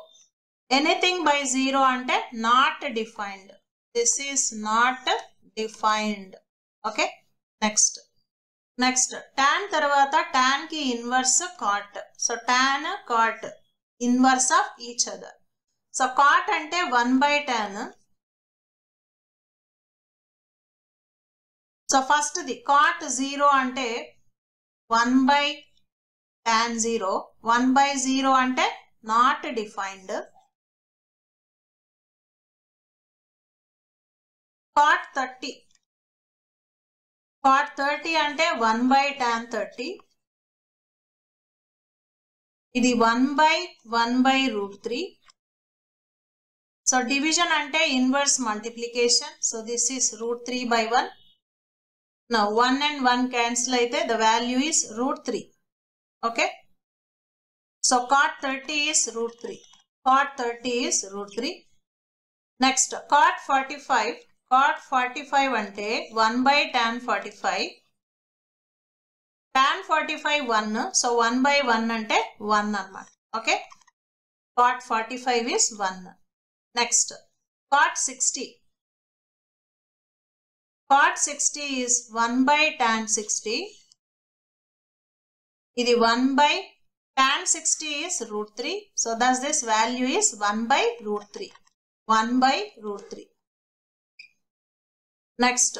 Anything by 0 ante not defined. This is not defined. Okay. Next, tan tarvata tan ki inverse cot. So tan cot inverse of each other. So cot ante 1 by tan. So first the cot 0 ante 1 by tan 0. 1 by 0 ante not defined. Cot 30. Cot 30 ante 1 by tan 30. Idi 1 by root 3. So division ante inverse multiplication. So this is root 3 by 1. Now 1 and 1 cancel aithe the value is root 3. Okay. So cot 30 is root 3. Cot 30 is root 3. Next, cot 45. Cot 45 ante 1 by tan 45. Tan 45 1. So 1 by 1 ante 1 annamata. Okay. Cot 45 is 1. Next, cot 60. Cot 60 is 1 by tan 60. Idi 1 by tan 60 is root 3. So thus this value is 1 by root 3. 1 by root 3. Next,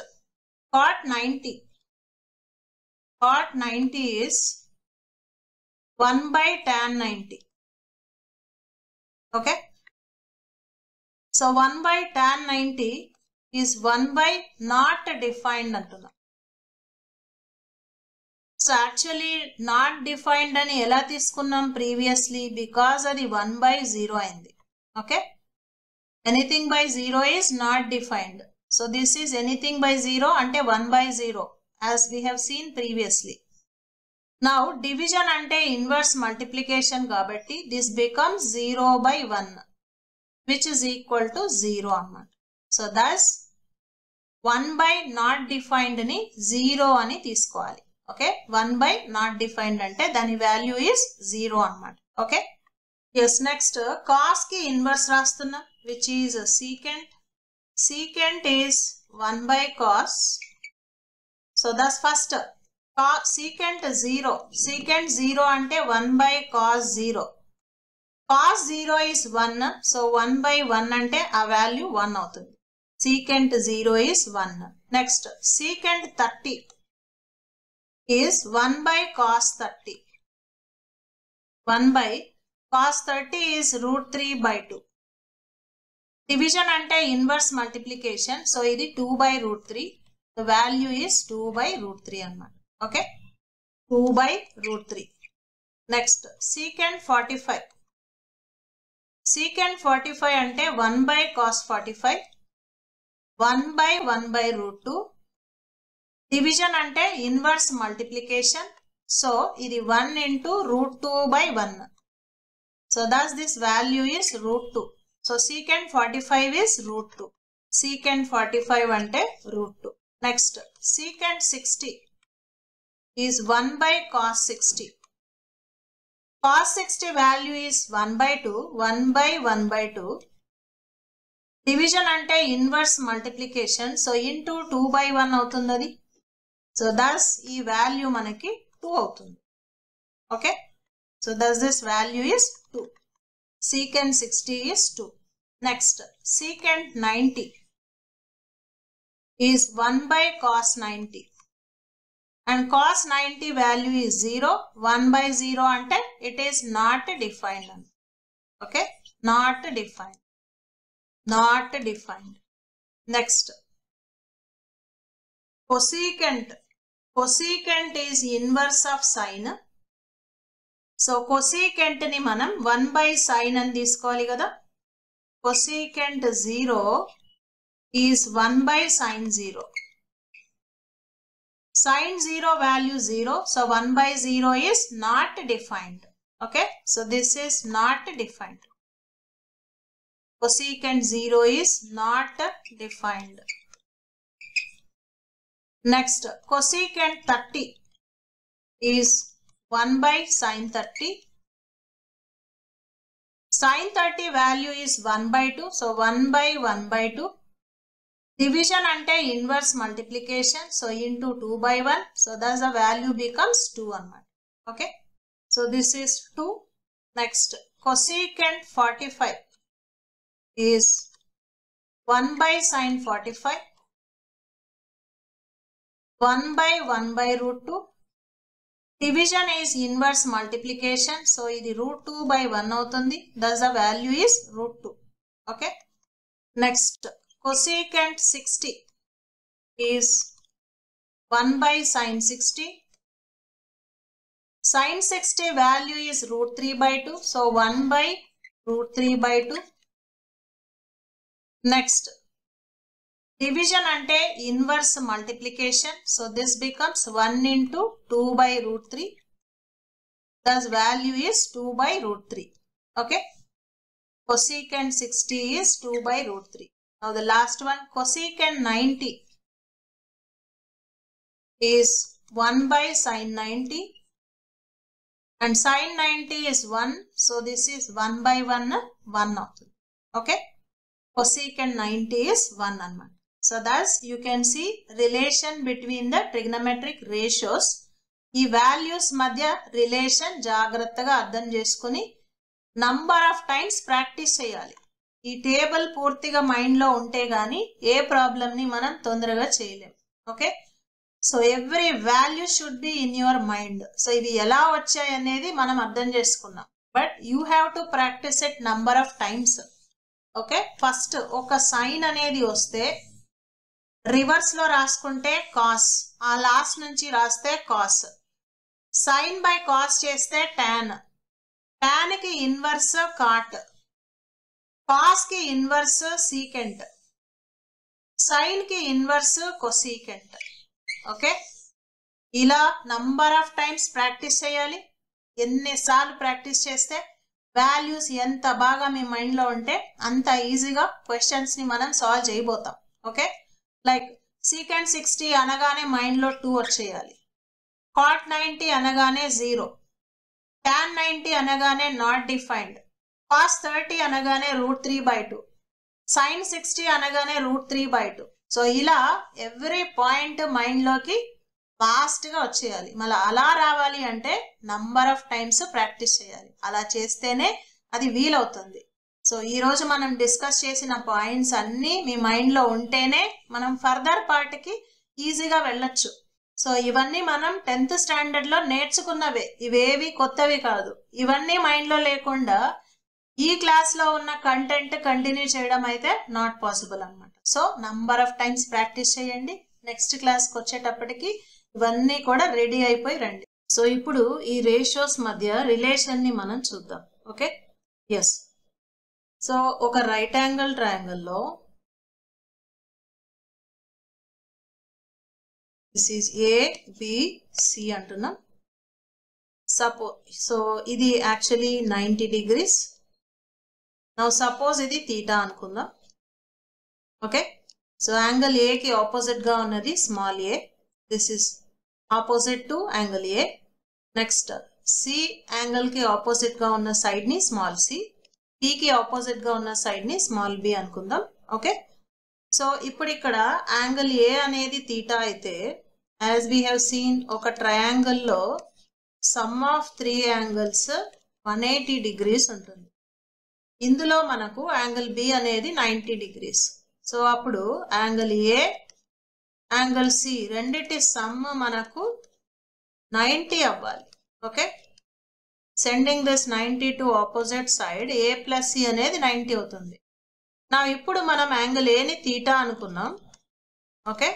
cot 90. Cot 90 is 1 by tan 90. Okay. So 1 by tan 90 is 1 by not defined antuna. So actually not defined ani ela తీసుకున్నాం previously because అది 1 by 0 అయింది. Okay. Anything by 0 is not defined. So this is anything by 0 ante 1 by 0 as we have seen previously. Now division ante inverse multiplication kabatti this becomes 0 by 1 which is equal to 0 annamata. So thus 1 by not defined ni 0 ani తీసుకోవాలి. Okay. 1 by not defined ante dani value is 0 annamata. Okay. Yes, next cos ki inverse rastunna which is secant. Secant is 1 by cos. So thus first secant 0. Secant 0 ante 1 by cos 0. Cos 0 is 1. So 1 by 1 ante a value 1 avutundi. Secant 0 is 1. Next, secant 30 is 1 by cos 30. 1 by cos 30 is root 3 by 2. Division ante inverse multiplication. So idi 2 by root 3. The value is 2 by root 3 annamata. Okay. 2 by root 3. Next secant 45. Secant 45 అంటే 1 by cos 45, 1 by 1 by root 2. Division అంటే inverse multiplication. So, ఇది 1 into root 2 by 1. So, thus this value is root 2. So, secant 45 is root 2. Secant 45 అంటే root 2. Next, secant 60 is 1 by cos 60. Cos 60 value is 1 by 2, 1 by 1 by 2. Division అంటే inverse multiplication. So, into 2 by 1 అవుతుంది. So, thus ఈ value మనకి 2 అవుతుంది. Okay. So, thus this value is 2. Secant 60 is 2. Next, secant 90 is 1 by cos 90. And cos 90 value is 0. 1 by 0 ante it is not defined. Okay. Not defined. Not defined. Next. Cosecant. Cosecant is inverse of sin. So, cosecant ni manam 1 by sin అని తీసుకోవాలి కదా. Cosecant 0 is 1 by sin 0. Sin 0 value 0. So, 1 by 0 is not defined. Okay. So, this is not defined. Cosecant 0 is not defined. Next, cosecant 30 is 1 by sin 30. Sin 30 value is 1 by 2. So, 1 by 1 by 2. Division ante inverse multiplication. So, into 2 by 1. So, thus the value becomes 2 anamata. Okay. So, this is 2. Next, cosecant 45 is 1 by sin 45. 1 by 1 by root 2. Division is inverse multiplication. So, ఇది root 2 by 1 అవుతుంది. Thus, the value is root 2. Okay. Next, cosecant 60 is 1 by sin 60. Sin 60 value is root 3 by 2. So, 1 by root 3 by 2. Next, division ante inverse multiplication. So, this becomes 1 into 2 by root 3. Thus, value is 2 by root 3. Okay. Cosecant 60 is 2 by root 3. Now, the last one, cosecant 90 is 1 by sin 90. And sin 90 is 1. So, this is 1 by 1, 1 అవుతుంది. Okay. Cosecant 90 is 1 అన్నమాట. So, thus you can see relation between the trigonometric ratios. ఈ values మధ్య relation జాగ్రత్తగా అర్థం చేసుకుని number of times practice చేయాలి. ఈ table పూర్తిగా మైండ్లో ఉంటే గానీ ఏ ప్రాబ్లమ్ని మనం తొందరగా చేయలేం. Okay. So every value should be in your mind. So ఇవి ఎలా వచ్చాయి అనేది మనం అర్థం చేసుకున్నాం. But you have to practice it number of times. Okay. First ఒక సైన్ అనేది వస్తే రివర్స్ లో రాసుకుంటే కాస్, ఆ లాస్ట్ నుంచి రాస్తే కాస్. సైన్ బై కాస్ చేస్తే టాన్, టాన్ కి ఇన్వర్స్ కాట్, కాస్ కి ఇన్వర్స్ సీకెంట్, సైన్ కి ఇన్వర్స్ కొసీకెంట్. ఓకే. ఇలా నంబర్ ఆఫ్ టైమ్స్ ప్రాక్టీస్ చేయాలి. ఎన్నిసార్లు ప్రాక్టీస్ చేస్తే వాల్యూస్ ఎంత బాగా మీ మైండ్లో ఉంటే అంత ఈజీగా క్వశ్చన్స్ ని మనం సాల్వ్ చేయబోతాం. ఓకే. లైక్ సీకెంట్ 60 అనగానే మైండ్లో 2 వచ్చేయాలి, కాట్ 90 అనగానే 0, టాన్ 90 అనగానే నాట్ డిఫైన్డ్, కాస్ 30 అనగానే √3/2, సైన్ 60 అనగానే √3/2. సో ఇలా ఎవ్రీ పాయింట్ మైండ్లోకి ఫాస్ట్గా వచ్చేయాలి. మళ్ళీ అలా రావాలి అంటే నంబర్ ఆఫ్ టైమ్స్ ప్రాక్టీస్ చేయాలి. అలా చేస్తేనే అది వీలవుతుంది. సో ఈరోజు మనం డిస్కస్ చేసిన పాయింట్స్ అన్నీ మీ మైండ్లో ఉంటేనే మనం ఫర్దర్ పార్ట్కి ఈజీగా వెళ్ళొచ్చు. సో ఇవన్నీ మనం 10th స్టాండర్డ్లో నేర్చుకున్నవే, ఇవేవి కొత్తవి కాదు. ఇవన్నీ మైండ్లో లేకుండా ఈ క్లాస్లో ఉన్న కంటెంట్ కంటిన్యూ చేయడం అయితే నాట్ పాసిబుల్ అనమాట. So number of times practice చేయండి. నెక్స్ట్ క్లాస్కి వచ్చేటప్పటికి ఇవన్నీ కూడా రెడీ అయిపోయి రండి. సో ఇప్పుడు ఈ రేషియోస్ మధ్య రిలేషన్ ని మనం చూద్దాం. Okay, yes. సో ఒక రైట్ యాంగిల్ ట్రయాంగిల్లో దిస్ ఈజ్ ABC అంటున్నాం. సో ఇది యాక్చువల్లీ 90 degrees. నౌ సపోజ్ ఇది తీటా అనుకుందాం. ఓకే, సో యాంగిల్ ఏకి ఆపోజిట్ గా ఉన్నది small A. This is opposite to angle A. Next C angle కి ఆపోజిట్ గా ఉన్న సైడ్ ని స్మాల్ సి, టీ కి ఆపోజిట్ గా ఉన్న సైడ్ ని స్మాల్ బి అనుకుందాం. ఓకే, సో ఇప్పుడు ఇక్కడ యాంగిల్ ఏ అనేది తీటా అయితే, యాజ్ వీ హ్యావ్ సీన్ ఒక ట్రయాంగిల్ లో సమ్ ఆఫ్ 3 యాంగిల్స్ 180 degrees ఉంటుంది. ఇందులో మనకు యాంగిల్ బి అనేది 90 degrees. సో అప్పుడు యాంగిల్ ఏ యాంగిల్ సి రెండిటి సమ్ మనకు 90 అవ్వాలి. Okay, sending this 90 to opposite side, A plus C అనేది 90 అవుతుంది. నా ఇప్పుడు మనం యాంగిల్ ఏని తీటా అనుకున్నాం. ఓకే,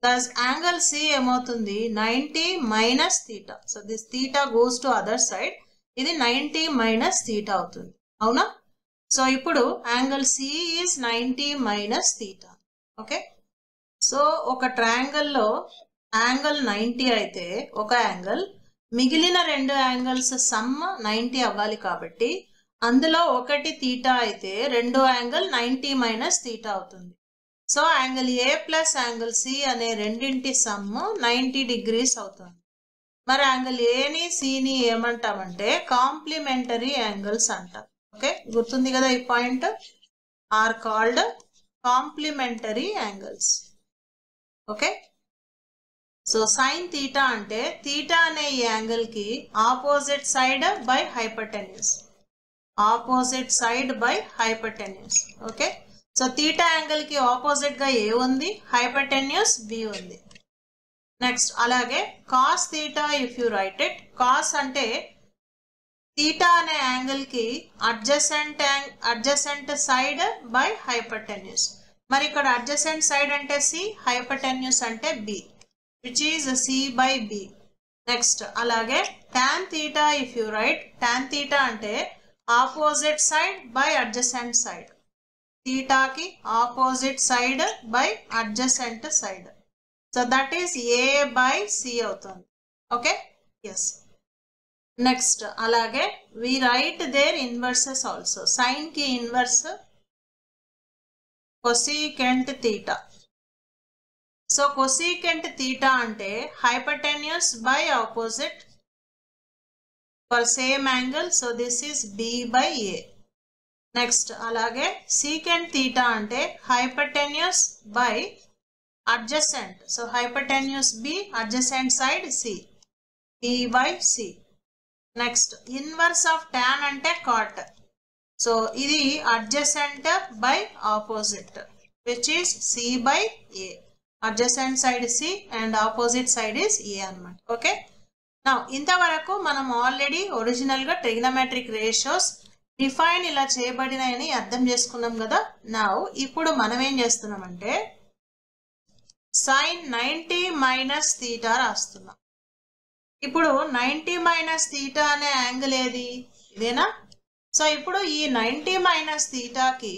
దస్ యాంగిల్ సి ఏమవుతుంది 90 minus theta. So this theta goes to other side, ఇది 90 మైనస్ తీటా అవుతుంది. అవునా? సో ఇప్పుడు angle C is 90 minus theta. Okay, so ఒక ట్రయాంగిల్ లో యాంగిల్ 90 అయితే ఒక యాంగిల్, మిగిలిన 2 యాంగిల్స్ సమ్ 90 అవ్వాలి. కాబట్టి అందులో ఒకటి తీటా అయితే రెండో యాంగిల్ 90 మైనస్ తీటా అవుతుంది. So angle A plus angle C అనే రెండింటి సమ్ 90 degrees అవుతుంది. మరి యాంగిల్ ఏని సిని ఏమంటామంటే కాంప్లిమెంటరీ యాంగిల్స్ అంటాం. ఓకే, గుర్తుంది కదా ఈ point? Are called complementary angles. Okay, so sine theta అంటే తీటా అనే ఈ యాంగిల్ కి opposite side by hypotenuse, opposite side by hypotenuse. Okay, so theta angle కి ఆపోజిట్ గా ఏ ఉంది, హైపోటెన్యూస్ బి ఉంది. నెక్స్ట్ అలాగే cos theta, if you write it, cos అంటే తీటా అనే యాంగిల్ కి అడ్జసెంట్ సైడ్ బై హైపోటెన్యూస్. మరి ఇక్కడ అడ్జసెంట్ సైడ్ అంటే సి, హైపోటెన్యూస్ అంటే B, which is C by B. Next అలాగే tan theta, if you write, tan theta అంటే opposite side by adjacent side, తీటాకి opposite side by adjacent side. So that is A by C అవుతుంది. Okay, yes. Next అలాగే we write their inverses also. Sine కి inverse cosecant theta. So cosecant theta అంటే hypotenuse by opposite for same angle. So this is B by A. Next అలాగే secant theta అంటే hypotenuse by adjacent. So hypotenuse B, adjacent side C, ఈ by C. Next inverse of tan అంటే cot. So ఇది adjacent by opposite, which is C by A. Adjacent side C and opposite side is A అన్నమాట. Okay, నా ఇంతవరకు మనం already original గా trigonometric ratios define ఇలా చేయబడినాయని అర్థం చేసుకున్నాం కదా. నా ఇప్పుడు మనం ఏం చేస్తున్నామంటే సైన్ 90 మైనస్ తీటా రాస్తున్నాం. ఇప్పుడు 90 మైనస్ తీటా అనే యాంగిల్ ఏది, ఇదేనా? సో ఇప్పుడు ఈ 90 మైనస్ తీటాకి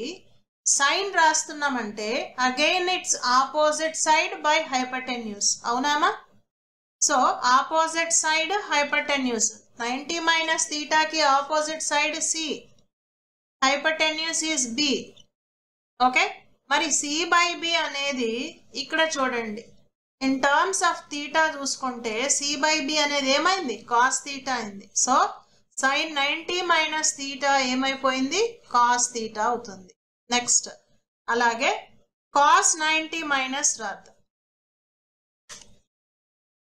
సైన్ రాస్తున్నామంటే again it's opposite side by hypotenuse. అవునామా? So opposite side hypotenuse, 90 minus తీటాకి opposite side C, hypotenuse is B. Okay, మరి సి బై బి అనేది ఇక్కడ చూడండి, ఇన్ టర్మ్స్ ఆఫ్ తీటా చూసుకుంటే సి బై బి అనేది ఏమైంది, కాస్ తీటా అయింది. సో సైన్ 90 మైనస్ తీటా ఏమైపోయింది, కాస్ తీటా అవుతుంది. నెక్స్ట్ అలాగే కాస్ 90 మైనస్ రాద్దాం.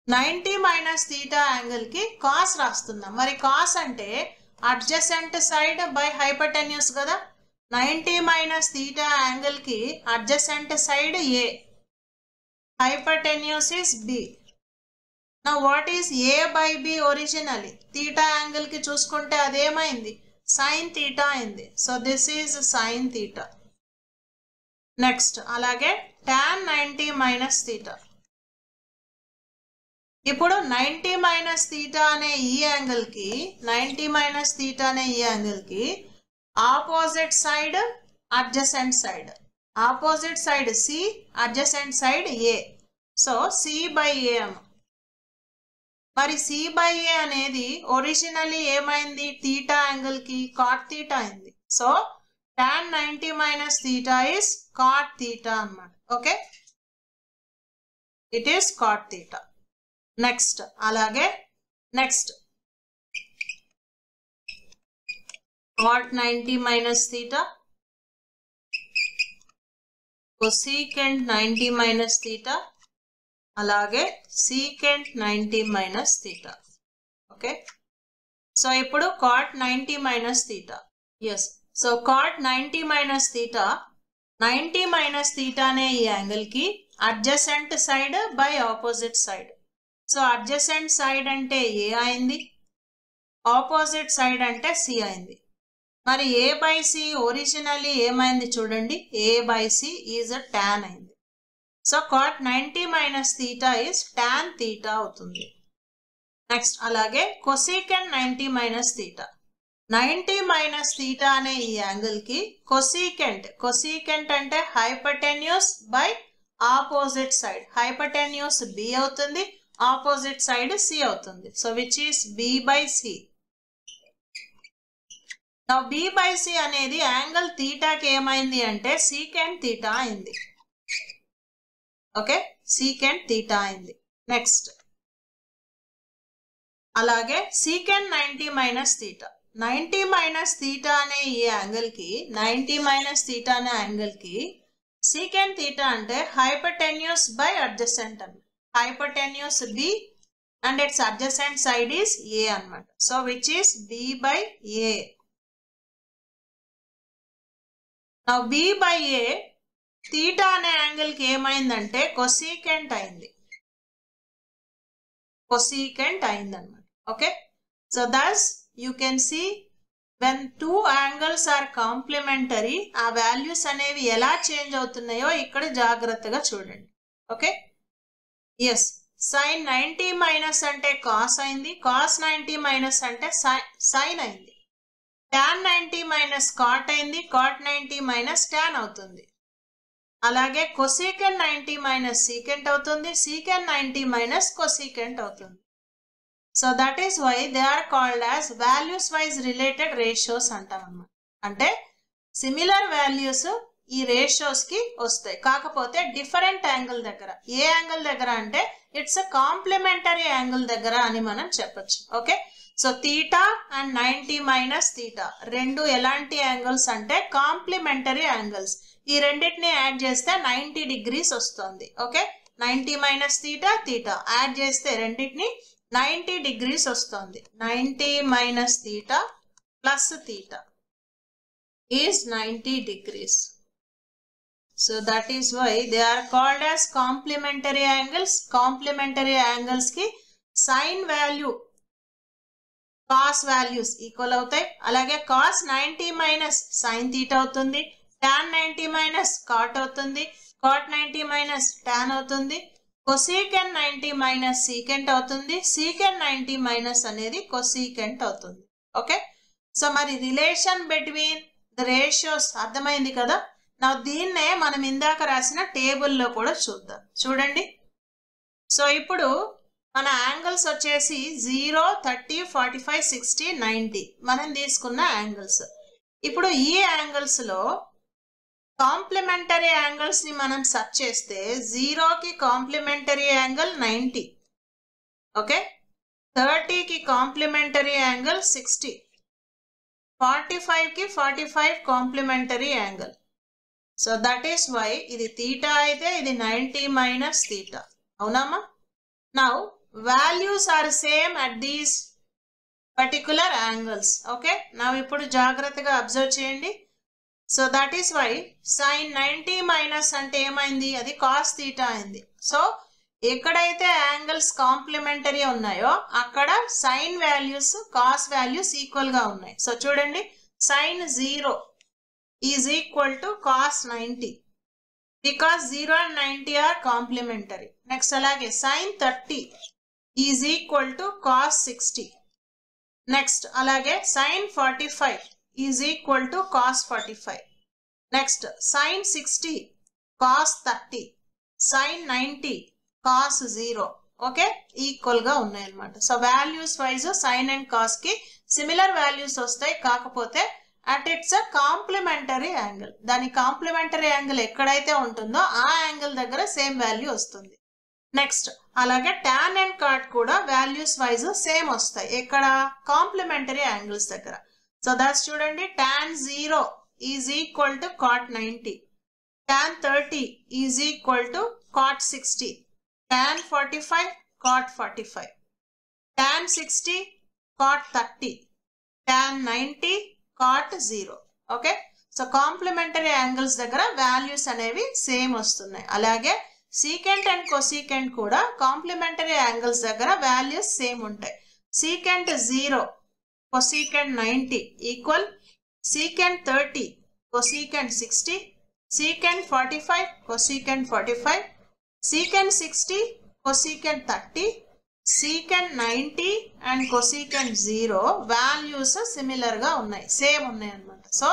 90 మైనస్ తీటా యాంగిల్ కి కాస్ రాస్తున్నాం. మరి కాస్ అంటే అడ్జసెంట్ సైడ్ బై హైపోటెన్యూస్ కదా. 90 మైనస్ తీటా యాంగిల్ కి adjacent side A, hypotenuse is B. Now what is A by B originally? Theta angle ki chuskunte ademaindi sin theta aindi. So this is sin theta. Next alage tan 90 minus theta. ఇప్పుడు 90 minus theta అనే ఈ angle కి 90 minus theta అనే ఈ angle కి opposite side adjacent side, opposite side C, adjacent side A. So C by A. మరి C by A అనేది originally ఏమైంది, తీటా యాంగిల్ కి కాట్ తీటా అయింది. So tan 90 minus theta is cot theta అన్నమాట. Okay, it is cot theta. Next అలాగే next cot 90 minus theta, cosecant 90 minus theta, అలాగే secant 90 minus theta. Okay, so ఇప్పుడు cot 90 minus theta. Yes, so cot 90 minus theta, 90 minus theta అనే ఈ angle కి adjacent side by opposite side. So adjacent side అంటే ఏ అయింది, opposite side అంటే C అయింది. మరి ఏ బై సి ఒరిజినల్లీ ఏమైంది చూడండి, A by C is a tan అయింది. So cot 90 minus theta is tan theta అవుతుంది. నెక్స్ట్ అలాగే cosecant 90 minus theta, 90 minus theta అనే ఈ యాంగిల్ కి cosecant, cosecant అంటే hypotenuse by opposite side, hypotenuse B అవుతుంది, ఆపోజిట్ సైడ్ సి అవుతుంది. So which is B by C. నా B by C అనేది యాంగిల్ తీటాకి ఏమైంది అంటే సీకెంట్ తీటా అయింది. ఓకే, సీకెంట్ తీటా అయింది. నెక్స్ట్ అలాగే secant 90 minus theta, 90 minus theta అనే ఈ యాంగిల్ కి 90 మైనస్ తీటా అనే యాంగిల్ కి సీకెంట్ తీటా అంటే హైపోటెన్యూస్ బై అడ్జసెంట్ అన్నమాట. hypotenuse B and its adjacent side is A అన్నమాట. So which is B by A. Now B by A theta అనే angle కి ఏమైందంటే cosecant అయింది, cosecant అయిందన్నమాట. Okay, so thus you can see when two angles are complementary ఆ values అనేవి ఎలా change అవుతున్నాయో ఇక్కడ జాగ్రత్తగా చూడండి. ఓకే, ఎస్, sin 90 మైనస్ అంటే కాస్ అయింది, కాస్ 90 మైనస్ అంటే సైన్ అయింది, tan 90 మైనస్ కాట్ అయింది, కాట్ 90 మైనస్ tan అవుతుంది. అలాగే cosecant 90 మైనస్ secant అవుతుంది, secant 90 మైనస్ cosecant అవుతుంది. So that is why they are called as values wise related ratios అంటాం అన్నమాట. అంటే సిమిలర్ వాల్యూస్ ఈ రేషియోస్ కి వస్తాయి, కాకపోతే డిఫరెంట్ యాంగిల్ దగ్గర. ఏ యాంగిల్ దగ్గర అంటే ఇట్స్ అ కాంప్లిమెంటరీ యాంగిల్ దగ్గర అని మనం చెప్పొచ్చు. Okay, so theta and 90 minus theta రెండు ఎలాంటి యాంగిల్స్ అంటే కాంప్లిమెంటరీ యాంగిల్స్. ఈ రెండింటిని యాడ్ చేస్తే 90 డిగ్రీస్ వస్తుంది. Okay, 90 minus theta, theta add చేస్తే రెండింటిని 90 డిగ్రీస్ వస్తుంది. 90 minus theta plus theta is 90 degrees. So that is why they are called as complementary angles. Complementary angles ki sin value, cos values equal అవుతాయి. అలాగే cos 90 minus sin theta అవుతుంది, tan 90 minus cot అవుతుంది, cot 90 minus tan అవుతుంది, cosecant 90 minus secant అవుతుంది, secant 90 minus అనేది cosecant అవుతుంది. Okay, so మరి relation between the ratios అర్థమైంది కదా. నా దీన్నే మనం ఇందాక రాసిన టేబుల్లో కూడా చూద్దాం. చూడండి, సో ఇప్పుడు మన యాంగిల్స్ వచ్చేసి 0, 30, 45, 60, 90 మనం తీసుకున్న యాంగిల్స్. ఇప్పుడు ఈ యాంగిల్స్ లో కాంప్లిమెంటరీ యాంగిల్స్ ని మనం సెర్చ్ చేస్తే 0 కి కాంప్లిమెంటరీ యాంగిల్ 90, ఓకే, 30 కి కాంప్లిమెంటరీ యాంగిల్ 60, 45 కి 45 complementary angle. So that is why ఇది తీటా అయితే ఇది 90 మైనస్ తీటా, అవునామా. Now values are same at these particular angles. Okay, now ఇప్పుడు జాగ్రత్తగా అబ్జర్వ్ చేయండి. So that is why sin 90 minus అంటే ఏమైంది, అది కాస్ తీటా అయింది. సో ఎక్కడైతే యాంగిల్స్ కాంప్లిమెంటరీ ఉన్నాయో అక్కడ sine values cos values equal గా ఉన్నాయి. సో చూడండి, sin 0 is equal to cos 90 because 0 and 90 are complementary. Next అలాగే sin 30 is equal to cos 60. Next అలాగే sine 45 is equal to cos 45. Next sine 60 cos 30, sine 90 cos 0. Okay, equal గా ఉన్నాయి అన్నమాట. So values wise sine and cos కి similar values వస్తాయి, కాకపోతే at its complementary angle. దాని complementary angle ఎక్కడైతే ఉంటుందో ఆ యాంగిల్ దగ్గర సేమ్ వాల్యూ వస్తుంది. నెక్స్ట్ అలాగే టాన్ అండ్ కాట్ కూడా వాల్యూస్ వైజ్ సేమ్ వస్తాయి, ఎక్కడ కాంప్లిమెంటరీ యాంగిల్స్ దగ్గర. సో దట్స్ చూడండి, tan 0 is equal to cot 90, tan 30 is equal to cot 60, tan 45 cot 45, tan 60 cot 30, tan 90 cot 0. Okay, so complementary angles దగ్గర values అనేవి same వస్తున్నాయి. అలాగే secant and cosecant కూడా complementary angles దగ్గర values same ఉంటాయి. Secant 0 cosecant 90 equal secant 30 cosecant 60, secant 45 cosecant 45, secant 60 cosecant 30, secant 90 and cosecant 0 values similar గా ఉన్నాయి, same ఉన్నాయి అన్నమాట. సో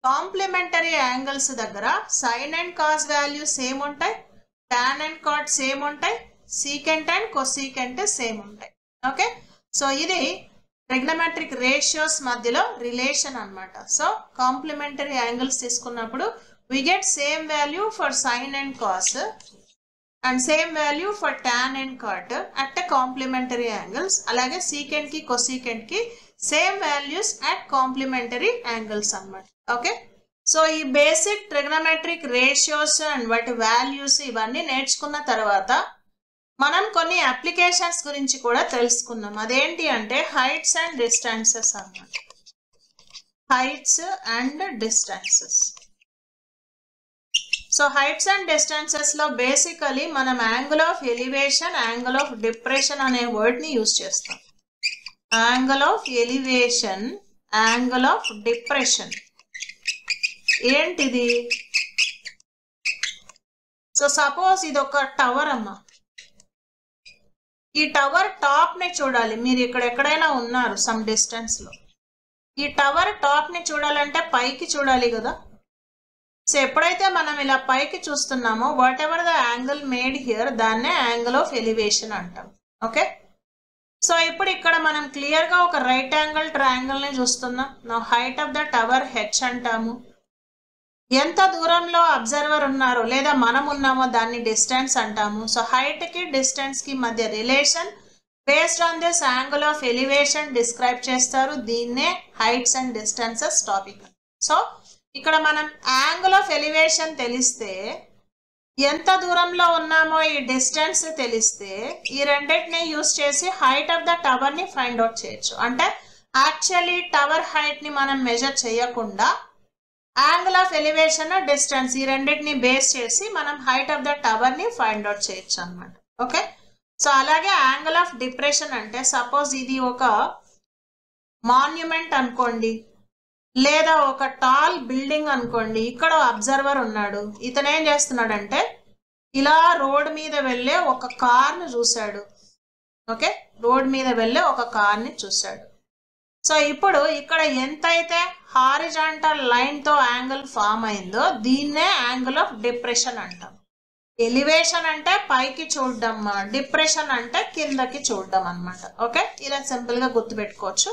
కాంప్లిమెంటరీ యాంగిల్స్ దగ్గర sine and cos values same ఉంటాయి, టాన్ అండ్ కాట్ సేమ్ ఉంటాయి, secant and cosecant same ఉంటాయి. Okay, so ఇది trigonometric ratios మధ్యలో రిలేషన్ అన్నమాట. సో కాంప్లిమెంటరీ యాంగిల్స్ తీసుకున్నప్పుడు we get same value for sin and cos and same value for tan and cot at the complementary angles. అలాగే secant కి cosecant కి same values at complementary angles అన్నమాట. Okay, so ఈ basic trigonometric ratios and వాటి values ఇవన్నీ నేర్చుకున్న తర్వాత మనం కొన్ని అప్లికేషన్స్ గురించి కూడా తెలుసుకున్నాం. అదేంటి అంటే హైట్స్ అండ్ డిస్టెన్సెస్ అన్నమాట. Heights and distances. So heights and distances లో బేసికలీ మనం angle of elevation, angle of depression అనే వర్డ్ ని యూజ్ చేస్తాం. Angle of elevation, angle of depression ఏంటిది? సో సపోజ్ ఇది ఒక టవర్ అమ్మా. ఈ టవర్ టాప్ ని చూడాలి, మీరు ఇక్కడ ఎక్కడైనా ఉన్నారు సమ్ డిస్టెన్స్ లో. ఈ టవర్ టాప్ ని చూడాలంటే పైకి చూడాలి కదా. సో ఎప్పుడైతే మనం ఇలా పైకి చూస్తున్నామో whatever the angle made here దాన్నే యాంగిల్ ఆఫ్ ఎలివేషన్ అంటాం. ఓకే, సో ఇప్పుడు ఇక్కడ మనం క్లియర్ గా ఒక రైట్ యాంగిల్ ట్రయాంగిల్ ని చూస్తున్నాం. నా height of the tower H అంటాము. ఎంత దూరంలో అబ్జర్వర్ ఉన్నారో లేదా మనం ఉన్నామో దాన్ని డిస్టెన్స్ అంటాము. సో హైట్ కి డిస్టెన్స్ కి మధ్య relation based on this angle of elevation describe చేస్తారు. దీన్నే heights and distances topic. So ఇక్కడ మనం యాంగిల్ ఆఫ్ ఎలివేషన్ తెలిస్తే, ఎంత దూరంలో ఉన్నామో ఈ డిస్టెన్స్ తెలిస్తే, ఈ రెండింటిని యూజ్ చేసి హైట్ ఆఫ్ ద టవర్ ని ఫైండ్ అవుట్ చేయొచ్చు. అంటే యాక్చువల్లీ టవర్ హైట్ ని మనం మెజర్ చేయకుండా యాంగిల్ ఆఫ్ ఎలివేషన్, డిస్టెన్స్ ఈ రెండింటిని బేస్ చేసి మనం హైట్ ఆఫ్ ద టవర్ ని ఫైండ్ అవుట్ చేయొచ్చు అన్నమాట. ఓకే, సో అలాగే యాంగిల్ ఆఫ్ డిప్రెషన్ అంటే సపోజ్ ఇది ఒక మాన్యుమెంట్ అనుకోండి, లేదా ఒక టాల్ బిల్డింగ్ అనుకోండి. ఇక్కడ అబ్జర్వర్ ఉన్నాడు. ఇతను ఏం చేస్తున్నాడంటే ఇలా రోడ్ మీద వెళ్ళే ఒక కార్ ను చూశాడు. ఓకే, రోడ్ మీద వెళ్ళే ఒక కార్ ని చూశాడు. సో ఇప్పుడు ఇక్కడ ఎంతైతే హారిజాంటల్ లైన్ తో యాంగిల్ ఫామ్ అయిందో దీన్నే యాంగిల్ ఆఫ్ డిప్రెషన్ అంటాం. ఎలివేషన్ అంటే పైకి చూడడం, డిప్రెషన్ అంటే కిందకి చూడడం అన్నమాట. ఓకే, ఇలా సింపుల్ గా గుర్తుపెట్టుకోవచ్చు.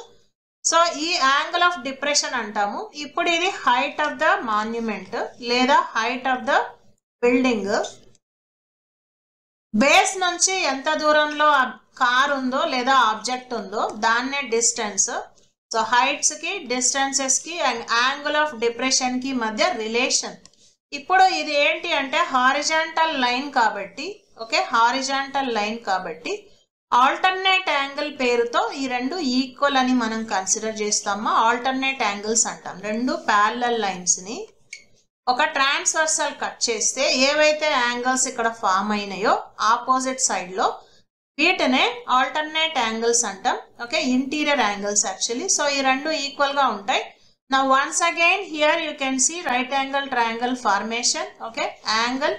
సో ఈ యాంగిల్ ఆఫ్ డిప్రెషన్ అంటాము. ఇప్పుడు ఇది హైట్ ఆఫ్ ద మాన్యుమెంట్ లేదా height of the building. Base నుంచి ఎంత దూరంలో కార్ ఉందో లేదా ఆబ్జెక్ట్ ఉందో దాన్నే డిస్టెన్స్. సో హైట్స్ కి డిస్టెన్సెస్ కి అండ్ యాంగిల్ ఆఫ్ డిప్రెషన్ కి మధ్య రిలేషన్. ఇప్పుడు ఇది ఏంటి అంటే హారిజాంటల్ లైన్ కాబట్టి, ఓకే, హారిజాంటల్ లైన్ కాబట్టి ఆల్టర్నేట్ యాంగిల్ పేరుతో ఈ రెండు ఈక్వల్ అని మనం కన్సిడర్ చేస్తాము. ఆల్టర్నేట్ యాంగిల్స్ అంటాం. రెండు ప్యారలల్ లైన్స్ ని ఒక ట్రాన్స్వర్సల్ కట్ చేస్తే ఏవైతే యాంగిల్స్ ఇక్కడ ఫామ్ అయినాయో ఆపోజిట్ సైడ్ లో వీటినే ఆల్టర్నేట్ యాంగిల్స్ అంటాం. Okay, interior angles actually. So ఈ రెండు ఈక్వల్ గా ఉంటాయి. Now once again here you can see right angle triangle formation. Okay, angle,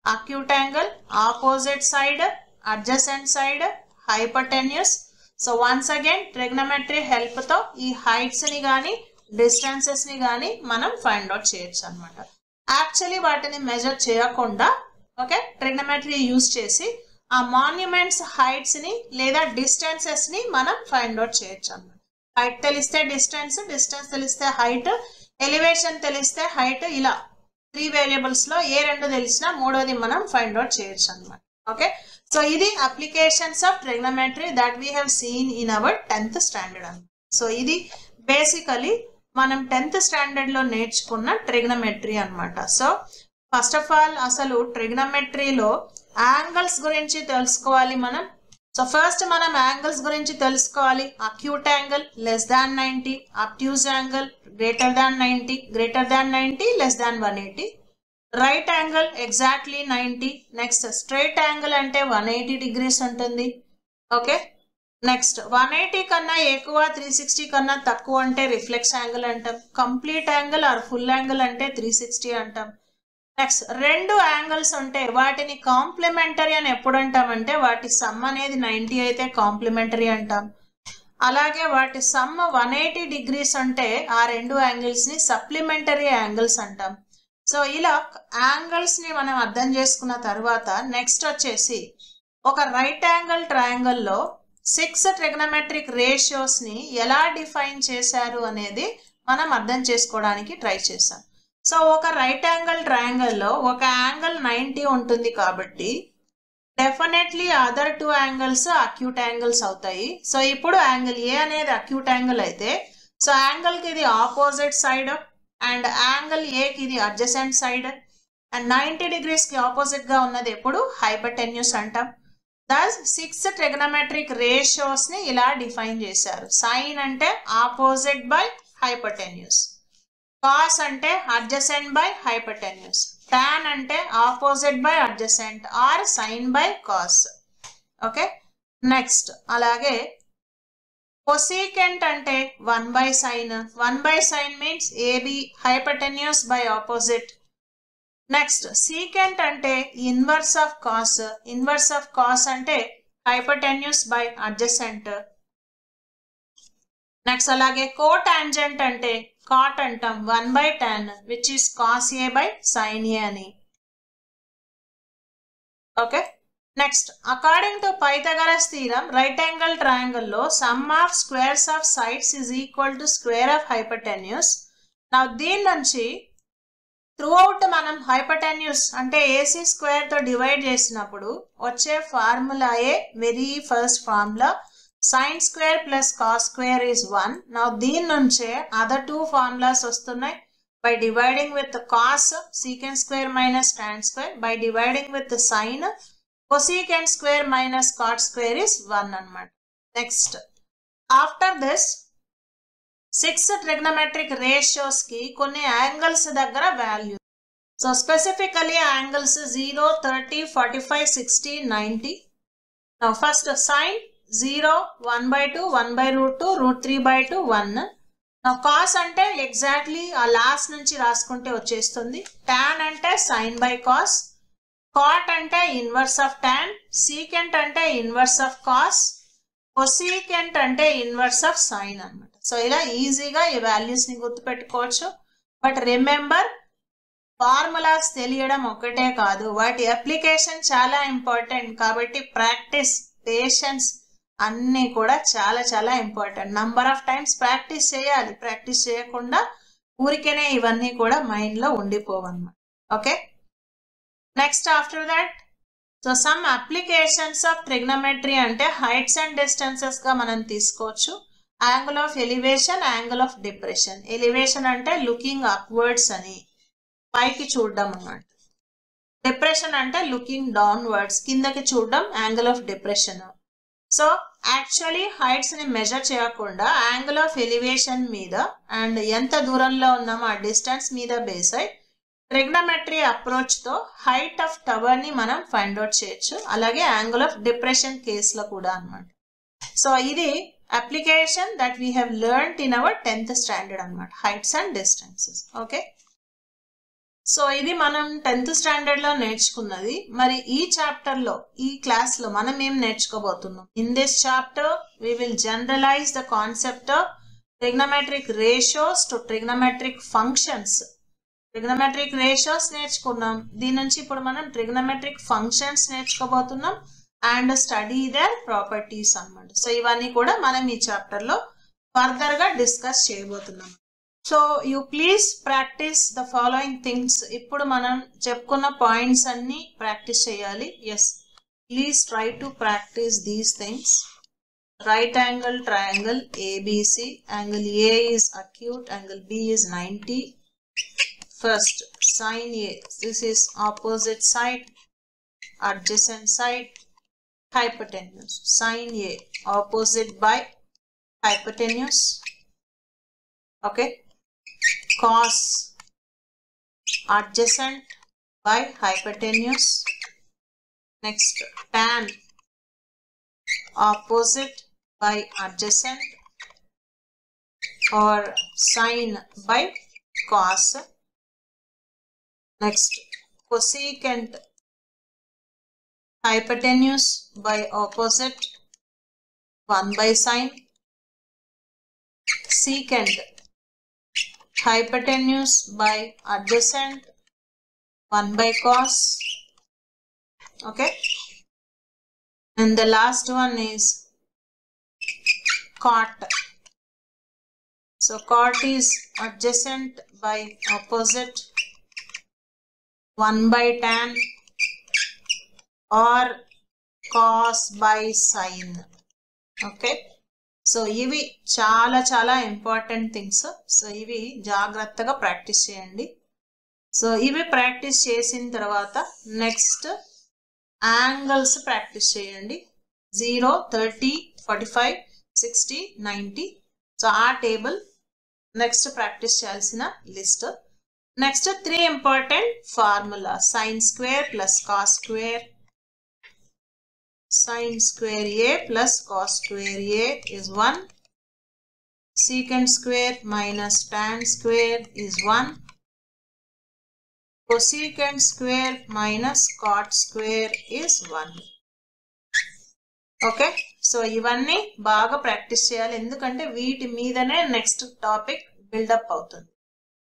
acute angle, opposite side, adjacent side, hypotenuse. So once again trigonometry help తో ఈ heights ని గాని distances ని గాని మనం ఫైండ్ అవుట్ చేయొచ్చు అన్నమాట. యాక్చువల్లీ వాటిని మెజర్ చేయకుండా ఓకే ట్రిగ్నోమెట్రీ యూజ్ చేసి ఆ మాన్యుమెంట్స్ హైట్స్ ని లేదా డిస్టెన్సెస్ ని మనం ఫైండ్ అవుట్ చేయొచ్చు అన్నమాట. హైట్ తెలిస్తే డిస్టెన్స్, డిస్టెన్స్ తెలిస్తే హైట్, ఎలివేషన్ తెలిస్తే హైట్, ఇలా 3 వేరియబుల్స్ లో ఏ రెండు తెలిసినా మూడోది మనం ఫైండ్ అవుట్ చేయొచ్చు అన్నమాట. ఓకే సో ఇది applications of trigonometry that we have seen in our 10th standard అన్నమాట. సో ఇది బేసికలీ మనం 10th స్టాండర్డ్ లో నేర్చుకున్న ట్రిగ్నోమెట్రీ అన్నమాట. సో ఫస్ట్ ఆఫ్ ఆల్ అసలు ట్రిగ్నోమెట్రీలో యాంగిల్స్ గురించి తెలుసుకోవాలి మనం. సో ఫస్ట్ మనం యాంగిల్స్ గురించి తెలుసుకోవాలి. Acute angle less than 90, obtuse angle greater than 90, greater than 90 less than 180, right angle exactly 90, next straight angle అంటే 180 degrees ఉంటుంది. ఓకే నెక్స్ట్ 180 కన్నా ఎక్కువ 360 కన్నా తక్కువ అంటే రిఫ్లెక్స్ యాంగిల్ అంటాం. Complete angle or full angle అంటే 360 అంటాం. నెక్స్ట్ రెండు యాంగిల్స్ ఉంటే వాటిని కాంప్లిమెంటరీ అని ఎప్పుడు అంటామంటే వాటి సమ్ అనేది 90 అయితే కాంప్లిమెంటరీ అంటాం. అలాగే వాటి సమ్ 180 degrees అంటే ఆ రెండు యాంగిల్స్ ని సప్లిమెంటరీ యాంగిల్స్ అంటాం. సో ఇలా యాంగిల్స్ ని మనం అర్థం చేసుకున్న తర్వాత నెక్స్ట్ వచ్చేసి ఒక రైట్ యాంగిల్ ట్రయాంగిల్ లో 6 ట్రిగ్నోమెట్రిక్ రేషియోస్ ని ఎలా డిఫైన్ చేశారు అనేది మనం అర్థం చేసుకోవడానికి ట్రై చేసాం. సో ఒక రైట్ యాంగిల్ ట్రయాంగిల్ లో ఒక యాంగిల్ 90 ఉంటుంది కాబట్టి definitely other 2 angles acute angles అవుతాయి. సో ఇప్పుడు యాంగిల్ ఏ అనేది అక్యూట్ యాంగిల్ అయితే సో యాంగిల్ కి ఇది opposite side and angle A కి ఇది అడ్జసెంట్ సైడ్ అండ్ 90 degrees కి ఆపోజిట్ గా ఉన్నది ఎప్పుడు హైపోటెన్యూస్ అంటాం. దస్ 6 ట్రిగ్నోమెట్రిక్ రేషియోస్ ని ఇలా డిఫైన్ చేశారు. సైన్ అంటే ఆపోజిట్ బై హైపోటెన్యూస్, కాస్ అంటే అడ్జసెంట్ బై హైపోటెన్యూస్, టాన్ అంటే opposite by adjacent or sine by cos. Okay next అలాగే కొసీకెంట్ అంటే 1 by sin. 1 by sin means AB hypotenuse by opposite. Next secant అంటే inverse of cos. Inverse of cos అంటే hypotenuse by adjacent. Next అలాగే cotangent అంటే cot అంటాం 1 by tan which is cos A by sin A అని. Okay next according to Pythagoras theorem right angle triangle లో sum of squares of sides is equal to square of hypotenuse. నా దీని నుంచి throughout మనం hypotenuse అంటే AC square తో divide చేసినప్పుడు వచ్చే ఫార్ములాయే very first formula sin square plus cos square is 1. Now దీని నుంచే అదర్ 2 ఫార్ములాస్ వస్తున్నాయి. By dividing with cos secant square minus tan square, by dividing with sin cosecant square minus cot square is 1 అన్నమాట. Next after this 6 trigonometric ratios కి కొన్ని angles దగ్గర value. So specifically angles 0, 30, 45, 60, 90. Now first sin 0, 1 by 2, 1 by root 2, root 3 by 2, 1. Now cos అంటే exactly ఆ last నుంచి రాసుకుంటే వచ్చేస్తుంది. tan అంటే sin by cos, cot అంటే ఇన్వర్స్ ఆఫ్ tan, secant అంటే ఇన్వర్స్ ఆఫ్ cos, cosecant అంటే ఇన్వర్స్ ఆఫ్ sin అన్నమాట. సో ఇలా ఈజీగా ఈ వాల్యూస్ ని గుర్తుపెట్టుకోవచ్చు. బట్ రిమెంబర్ ఫార్ములాస్ తెలియడం ఒకటే కాదు, వాటి అప్లికేషన్ చాలా ఇంపార్టెంట్. కాబట్టి ప్రాక్టీస్, పేషెన్స్ అన్నీ కూడా చాలా చాలా important. Number of times practice చేయాలి. ప్రాక్టీస్ చేయకుండా ఊరికేనే ఇవన్నీ కూడా మైండ్ లో ఉండిపోవన్నమాట. Okay next after that so some applications of trigonometry అంటే హైట్స్ అండ్ డిస్టెన్సెస్ గా మనం తీసుకోవచ్చు. Angle of elevation, angle of depression. Elevation అంటే లుకింగ్ అప్వర్డ్స్ అని, పైకి చూడడం అన్నమాట. డిప్రెషన్ అంటే లుకింగ్ డౌన్వర్డ్స్, కిందకి చూడడం angle of depression. So actually heights ని మెజర్ చేయకుండా యాంగిల్ ఆఫ్ ఎలివేషన్ మీద అండ్ ఎంత దూరంలో ఉన్నామో ఆ డిస్టెన్స్ మీద బేస్ అయి ట్రిగ్నోమెట్రీ అప్రోచ్ తో హైట్ ఆఫ్ టవర్ ని మనం ఫైండ్ అవుట్ చేయొచ్చు. అలాగే యాంగిల్ ఆఫ్ డిప్రెషన్ కేసులో కూడా అన్నమాట. సో ఇది application that we have learned in our 10th standard అన్నమాట, heights and distances. Okay so ఇది మనం 10th స్టాండర్డ్ లో నేర్చుకున్నది. మరి ఈ చాప్టర్ లో ఈ క్లాస్ లో మనం ఏం నేర్చుకోబోతున్నాం? In this chapter we will generalise the concept of trigonometric ratios to trigonometric functions. Trigonometric ratios నేర్చుకున్నాం. దీని నుంచి ఇప్పుడు మనం ట్రిగ్నోమెట్రిక్ ఫంక్షన్స్ నేర్చుకోబోతున్నాం అండ్ స్టడీ దర్ ప్రాపర్టీస్ అన్నమాట. సో ఇవన్నీ కూడా మనం ఈ చాప్టర్ లో ఫర్దర్ గా డిస్కస్ చేయబోతున్నాం. So you please practice the following things. ఇప్పుడు మనం చెప్పుకున్న పాయింట్స్ అన్ని ప్రాక్టీస్ చేయాలి. Yes, please try to practice these things. Right angle triangle ABC, angle A is acute, angle B is 90. First, sin A, this is opposite side, adjacent side, hypotenuse. Sin A opposite by hypotenuse. Okay. Cos adjacent by hypotenuse. Next, tan opposite by adjacent or sin by cos. Next, cosecant hypotenuse by opposite 1 by sin. Secant hypotenuse by adjacent 1 by cos. Okay, and the last one is cot. So cot is adjacent by opposite 1 by tan or cos by sin. Okay, so ఇవి చాలా చాలా important things. So ఇవి జాగ్రత్తగా practice చేయండి. So ఇవి practice చేసిన తర్వాత next angles practice చేయండి. 0, 30, 45, 60, 90. సో ఆ టేబుల్ నెక్స్ట్ ప్రాక్టీస్ చేయాల్సిన list. Next 3 important formula. Sine square plus cos square. Sin square A plus cos square A is 1. Secant square minus tan square is 1. Cosecant square minus cot square is 1. Okay, so ఇవన్నీ బాగా practice చేయాలి, ఎందుకంటే వీటి మీదనే next topic buildup అవుతుంది.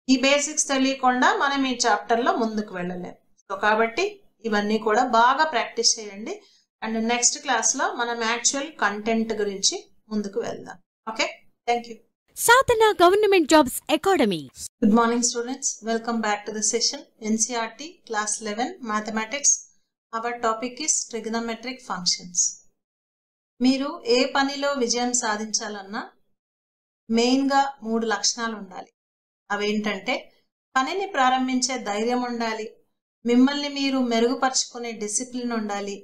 ఈ basics తెలియకుండా మనం ఈ చాప్టర్ లో ముందుకు వెళ్ళలేం. సో కాబట్టి ఇవన్నీ కూడా బాగా ప్రాక్టీస్ చేయండి. అండ్ నెక్స్ట్ క్లాస్ లో మనం యాక్చువల్ కంటెంట్ గురించి ముందుకు వెళ్దాం. Okay, thank you. Sadhana government jobs academy. Good morning students, welcome back to the session. NCERT class 11 mathematics. Our topic is trigonometric functions. మీరు ఏ పనిలో విజయం సాధించాలన్నా మెయిన్గా 3 లక్షణాలు ఉండాలి. అవేంటంటే పనిని ప్రారంభించే ధైర్యం ఉండాలి, మిమ్మల్ని మీరు మెరుగుపరుచుకునే డిసిప్లిన్ ఉండాలి,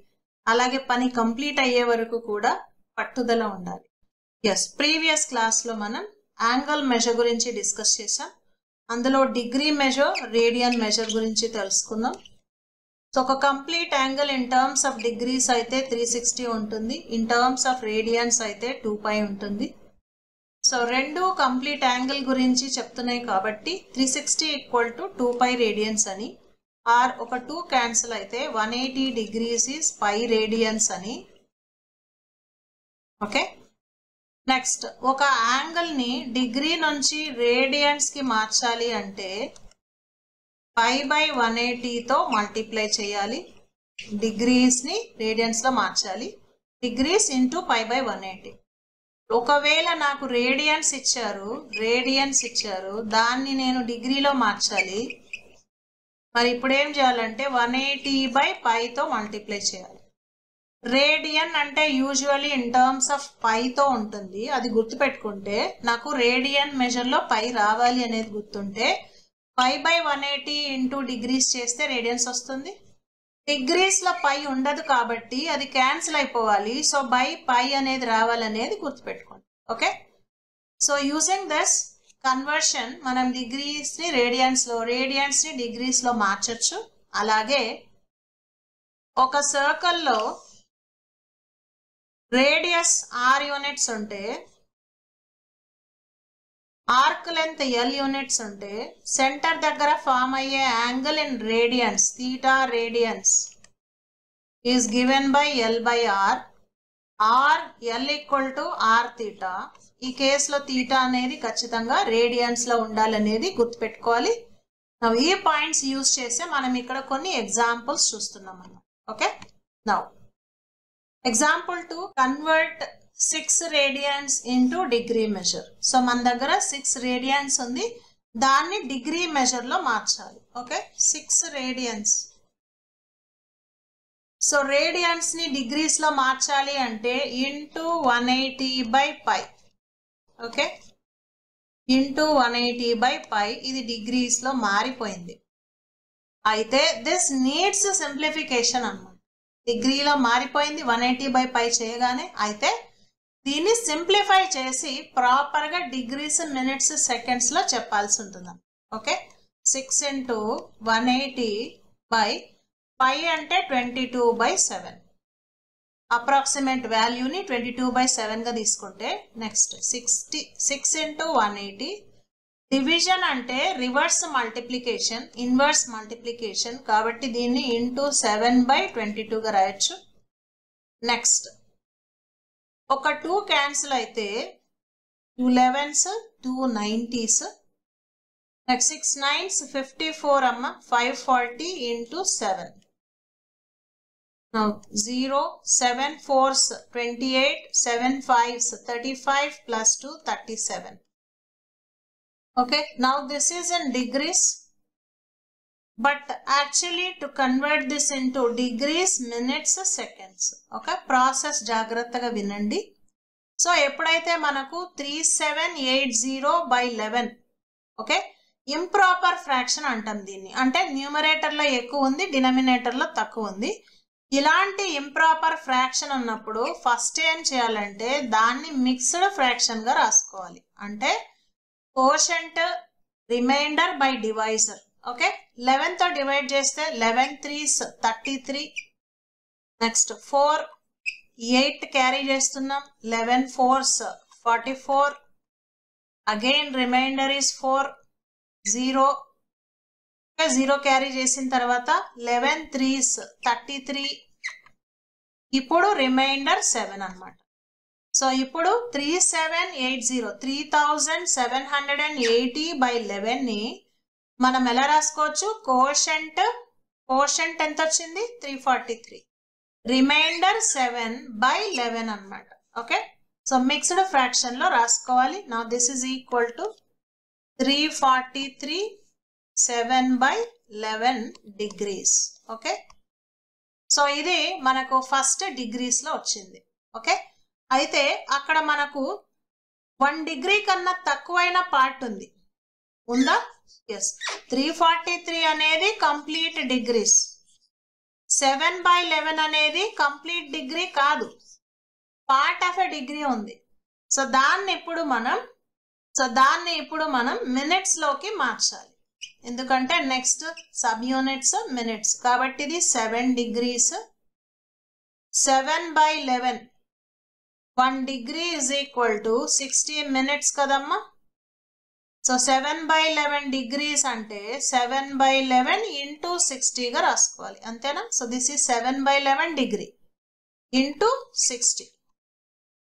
అలాగే పని కంప్లీట్ అయ్యే వరకు కూడా పట్టుదల ఉండాలి. ఎస్, ప్రీవియస్ క్లాస్లో మనం యాంగిల్ మెజర్ గురించి డిస్కస్ చేసాం. అందులో డిగ్రీ మెజర్, రేడియన్ మెజర్ గురించి తెలుసుకుందాం. సో ఒక complete angle in terms of degrees అయితే 360 ఉంటుంది, ఇన్ టర్మ్స్ ఆఫ్ రేడియన్స్ అయితే 2π ఉంటుంది. సో రెండు కంప్లీట్ యాంగిల్ గురించి చెప్తున్నాయి కాబట్టి 360 = 2π రేడియన్స్ అని, ఆర్ ఒక 2 క్యాన్సిల్ అయితే 180 degrees is π రేడియన్స్ అని. ఓకే, నెక్స్ట్ ఒక యాంగిల్ ని డిగ్రీ నుంచి రేడియన్స్ కి మార్చాలి అంటే π/180తో మల్టిప్లై చేయాలి. డిగ్రీస్ ని రేడియన్స్ లో మార్చాలి. Degrees into π/180. ఒకవేళ నాకు రేడియన్స్ ఇచ్చారు, దాన్ని నేను డిగ్రీలో మార్చాలి. మరి ఇప్పుడు ఏం చేయాలంటే 180/πతో మల్టిప్లై చేయాలి. రేడియన్ అంటే యూజువల్లీ ఇన్ టర్మ్స్ ఆఫ్ పైతో ఉంటుంది, అది గుర్తుపెట్టుకుంటే నాకు రేడియన్ మెజర్లో పై రావాలి అనేది గుర్తుంటే π/180 ఇంటూ డిగ్రీస్ చేస్తే రేడియన్స్ వస్తుంది. డిగ్రీస్లో పై ఉండదు కాబట్టి అది క్యాన్సిల్ అయిపోవాలి. సో పై అనేది రావాలనేది గుర్తుపెట్టుకోండి. Okay, so using this conversion మనం డిగ్రీస్ ని రేడియన్స్ ని డిగ్రీస్ లో మార్చొచ్చు. అలాగే ఒక సర్కిల్లో రేడియస్ 6 యూనిట్స్ ఉంటే ఆర్క్ లెంత్ L యూనిట్స్ ఉంటే సెంటర్ దగ్గర ఫామ్ అయ్యే angle in radians theta radians is given by L by R or L equal to R theta. ఈ కేసులో థీటా అనేది ఖచ్చితంగా రేడియన్స్ లో ఉండాలనేది గుర్తుపెట్టుకోవాలి. ఈ పాయింట్స్ యూజ్ చేస్తే మనం ఇక్కడ కొన్ని ఎగ్జాంపుల్స్ చూస్తున్నాం అన్నమాట. Okay, now example 2 convert 6 radians into degree measure. So మన దగ్గర 6 రేడియన్స్ ఉంది, దాన్ని డిగ్రీ మెజర్ లో మార్చాలి. Okay, 6 radians. సో రేడియన్స్ ని డిగ్రీస్ లో మార్చాలి అంటే into 180 by pi. Okay, into 180 by pi, ఇది డిగ్రీస్ లో మారిపోయింది. అయితే దిస్ నీడ్స్ సింప్లిఫికేషన్ అన్నమాట. డిగ్రీలో మారిపోయింది 180 బై పై చేయగానే. అయితే దీన్ని సింప్లిఫై చేసి ప్రాపర్గా డిగ్రీస్ మినిట్స్ సెకండ్స్ లో చెప్పాల్సి ఉంటుంది. ఓకే, 6 ఇంటూ 180 బై పై అంటే 22 బై 7. అప్రాక్సిమేట్ వాల్యూని 22 బై 7 గా తీసుకుంటే నెక్స్ట్ 6 ఇంటూ 180 డివిజన్ అంటే రివర్స్ మల్టిప్లికేషన్, ఇన్వర్స్ మల్టిప్లికేషన్, కాబట్టి దీన్ని ఇంటూ 7 బై 22 గా రాయొచ్చు. నెక్స్ట్ ఒక 2 క్యాన్సిల్ అయితే 2 11s 2 90s. నెక్స్ట్ 6 9s 54 అమ్మ 540 into 7. Now 0 7 4s 28 7 5s 35 plus 2 37. Okay, now this is in degrees, but actually to convert this into degrees, minutes, seconds. Okay, process జాగ్రత్తగా వినండి. So ఎప్పుడైతే మనకు 3780 by 11, okay, improper fraction అంటాం దీన్ని. అంటే numerator లో ఎక్కువ ఉంది, డినామినేటర్ లో తక్కువ ఉంది. ఇలాంటి ఇంప్రాపర్ ఫ్రాక్షన్ ఉన్నప్పుడు ఫస్ట్ ఏం చేయాలంటే దాన్ని మిక్స్డ్ ఫ్రాక్షన్ గా రాసుకోవాలి. అంటే quotient reminder by divisor. Okay, 11 తో డివైడ్ చేస్తే 11 3s 33. నెక్స్ట్ 4 8 క్యారీ చేస్తున్నాం, 11 4s 44. Again remainder is 4 0. 0 carry చేసిన తర్వాత 11 3s 33. ఇప్పుడు రిమైండర్ 7 అన్నమాట. సో ఇప్పుడు 3780 3780 బై 11 ని మనం ఎలా రాసుకోవచ్చు? కోషంట్ ఎంత వచ్చింది? 343. రిమైండర్ 7 బై 11 అన్నమాట. ఓకే, సో మిక్స్డ్ ఫ్రాక్షన్ లో రాసుకోవాలి. నా this is equal to 343 7 by 11 degrees. Okay, so ఇది మనకు ఫస్ట్ డిగ్రీస్ లో వచ్చింది. ఓకే, అయితే అక్కడ మనకు 1 డిగ్రీ కన్నా తక్కువైన పార్ట్ ఉంది, ఉందా? ఎస్, 343 అనేది కంప్లీట్ డిగ్రీస్. 7 బై 11 అనేది కంప్లీట్ డిగ్రీ కాదు, పార్ట్ ఆఫ్ ఎ డిగ్రీ ఉంది. సో దాన్ని ఇప్పుడు మనం మినిట్స్ లోకి మార్చాలి. ఎందుకంటే నెక్స్ట్ సబ్ యూనిట్స్ మినిట్స్, కాబట్టి ఇది 7 degrees. 7 by 11 1 degree is equal to 60 minutes kadamma. So 7 by 11 degrees ante 7 by 11 into 60 ga raskovali antena. So this is 7 by 11 degree into 60.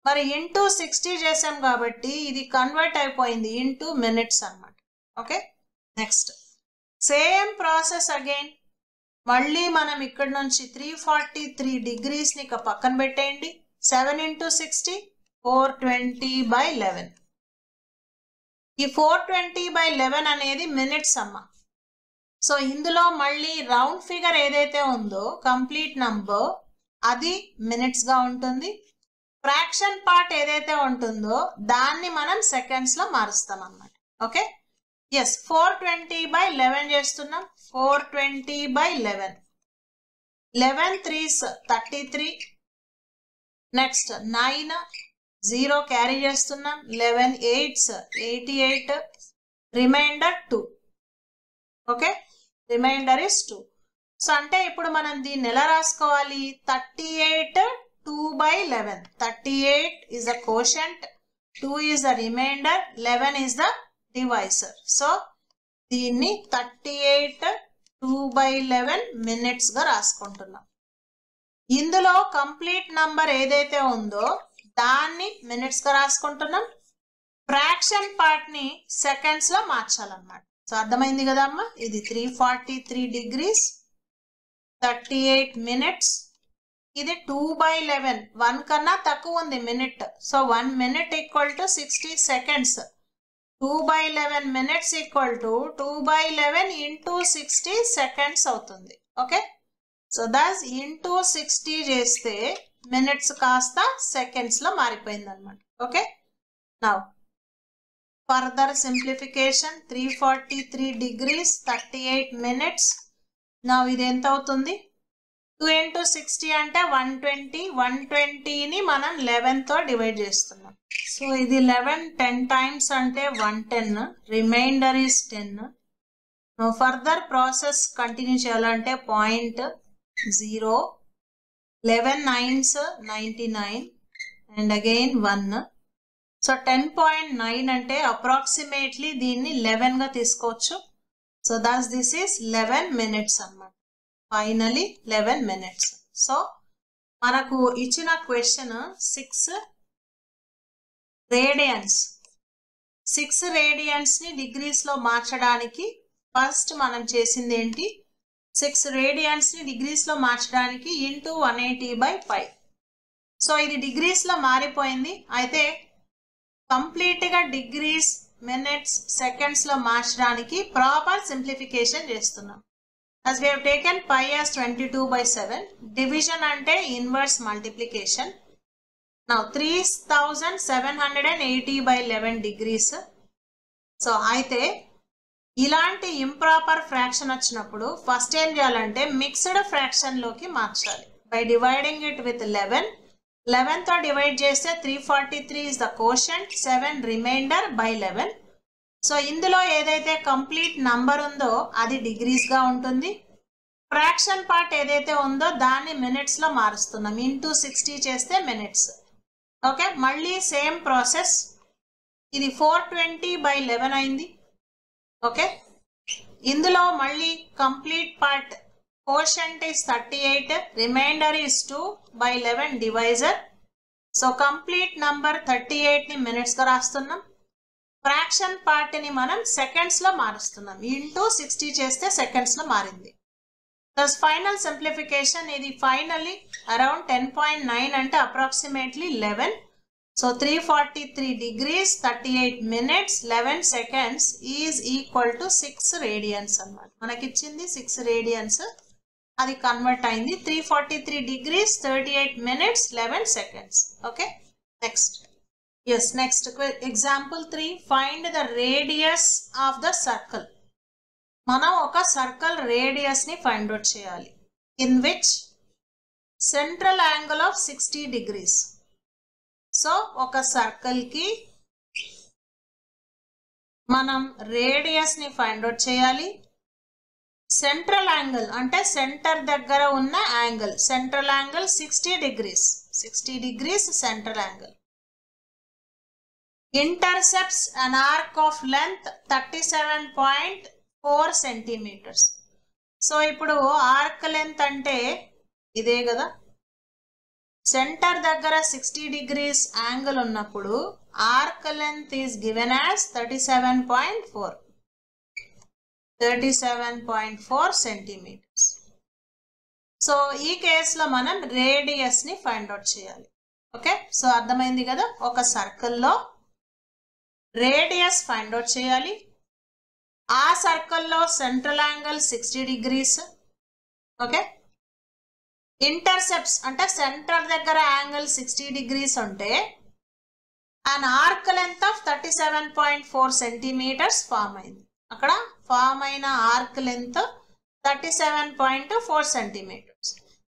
Mari into 60 chesam kabatti idi convert ayipoyindi into minutes annamata. Okay, next same process again. Malli manam ikkada nunchi 343 degrees ni pakkana petteyandi. 7 into 60 420 by 11. ఈ 420 by 11 అనేది minutes అమ్మ. So ఇందులో మళ్ళీ round figure ఏదైతే ఉందో complete number అది minutes గా ఉంటుంది. ఫ్రాక్షన్ పార్ట్ ఏదైతే ఉంటుందో దాన్ని మనం సెకండ్స్ లో మారుస్తాం అన్నమాట. ఓకే, ఎస్, 420 by 11 చేస్తున్నాం. 420 by 11 11 3s 33. నెక్స్ట్ 9 0 క్యారీ చేస్తున్నాం. 11 8s 88. Remainder 2. Okay, remainder is 2. So అంటే ఇప్పుడు మనం దీన్ని ఎలా రాసుకోవాలి? 38 2 by 11. 38 is the quotient, 2 is the remainder, 11 is the divisor. So దీన్ని 38 2/11 మినిట్స్ గా రాసుకుంటున్నాం. ఇందులో కంప్లీట్ నంబర్ ఏదైతే ఉందో దాన్ని మినిట్స్ గా రాసుకుంటున్నాం. ఫ్రాక్షన్ పార్ట్ ని సెకండ్స్ లో మార్చాలన్నమాట. సో అర్థమైంది కదా అమ్మా. ఇది 343 degrees 38 minutes. ఇది 2/11 1 కన్నా తక్కువ ఉంది minute. So 1 minute equal to 60 seconds. 2/11 minutes equal to 2/11 into 60 seconds అవుతుంది. ఓకే. సో దస్ ఇంటూ 60 చేస్తే మినిట్స్ కాస్త సెకండ్స్ లో మారిపోయింది అనమాట. Okay. Now further simplification 343 degrees 38 minutes. Now ఇది ఎంత అవుతుంది? 2 into 60 అంటే 120. 120ని మనం 11 తో డివైడ్ చేస్తున్నాం. సో ఇది 11 10 times అంటే 110. Remainder is 10. Further process continue చేయాలంటే 0.0 11 9s 99 అండ్ అగైన్ 1. సో 10.9 అంటే అప్రాక్సిమేట్లీ దీన్ని 11 గా తీసుకోవచ్చు. So thus this is 11 minutes అన్నమాట. Finally 11 minutes. సో మనకు ఇచ్చిన క్వశ్చన్ 6 రేడియన్స్. 6 రేడియన్స్ ని డిగ్రీస్ లో మార్చడానికి ఫస్ట్ మనం చేసింది ఏంటి? 6 రేడియన్స్ ని డిగ్రీస్ లో మార్చడానికి ఇంటూ 180/5. సో ఇది డిగ్రీస్ లో మారిపోయింది. అయితే కంప్లీట్ గా డిగ్రీస్ మినిట్స్ సెకండ్స్ లో మార్చడానికి ప్రాపర్ సింప్లిఫికేషన్ చేస్తున్నాం. as we have taken pi as 22/7. division అంటే inverse multiplication. now 3780/11 degrees. So అయితే ఇలాంటి ఇంప్రాపర్ ఫ్రాక్షన్ వచ్చినప్పుడు ఫస్ట్ ఏం చేయాలంటే మిక్స్డ్ ఫ్రాక్షన్ లోకి మార్చాలి. బై డివైడింగ్ ఇట్ విత్ 11 తో డివైడ్ చేస్తే 343 is the quotient, 7 remainder by 11. So ఇందులో ఏదైతే కంప్లీట్ నంబర్ ఉందో అది డిగ్రీస్ గా ఉంటుంది. ఫ్రాక్షన్ పార్ట్ ఏదైతే ఉందో దాన్ని మినిట్స్ లో మారుస్తున్నాం. ఇంటూ 60 చేస్తే మినిట్స్. ఓకే. మళ్ళీ సేమ్ ప్రాసెస్. ఇది 420/11 అయింది. ఓకే. ఇందులో మళ్ళీ complete part quotient is 38, remainder is 2/11 divisor. So complete number 38 ని మినిట్స్ గా రాస్తున్నాం. ఫ్రాక్షన్ పార్ట్ ని మనం సెకండ్స్ లో మారుస్తున్నాం. ఇంటూ 60 చేస్తే సెకండ్స్ లో మారింది. Thus final simplification. ఇది ఫైనల్లీ అరౌండ్ 10.9 అంటే approximately 11. So 343 degrees 38 minutes 11 seconds is equal to 6 radians అన్నమాట. మనకి ఇచ్చింది 6 రేడియన్స్. అది కన్వర్ట్ అయింది 343 degrees 38 minutes 11 seconds. Okay. Next. yes, next example 3. find the radius of the circle. మనం ఒక సర్కిల్ రేడియస్ ని ఫైండ్ అవుట్ చేయాలి. In which central angle of 60 degrees. So ఒక సర్కిల్ కి మనం రేడియస్ ని ఫైండ్ అవుట్ చేయాలి. సెంట్రల్ యాంగిల్ అంటే సెంటర్ దగ్గర ఉన్న angle. Central angle 60 degrees. 60 degrees central angle. intercepts an arc of length 37.4 centimeters. So ఇప్పుడు ఆర్క్ లెంత్ అంటే ఇదే కదా. సెంటర్ దగ్గర 60 degrees యాంగిల్ ఉన్నప్పుడు arc length is given as 37.4 centimeters. So ఈ కేసులో మనం రేడియస్ ని ఫైండ్ అవుట్ చేయాలి. ఓకే. సో అర్థమైంది కదా. ఒక సర్కిల్లో రేడియస్ ఫైండ్ అవుట్ చేయాలి. ఆ సర్కిల్లో central angle 60 degrees. Okay. Intercepts అంటే సెంటర్ దగ్గర యాంగిల్ 60 degrees ఉంటే an arc length of 37.4 centimeters form అయింది. అక్కడ ఫామ్ అయిన ఆర్క్ లెంత్ 37.4 centimeters.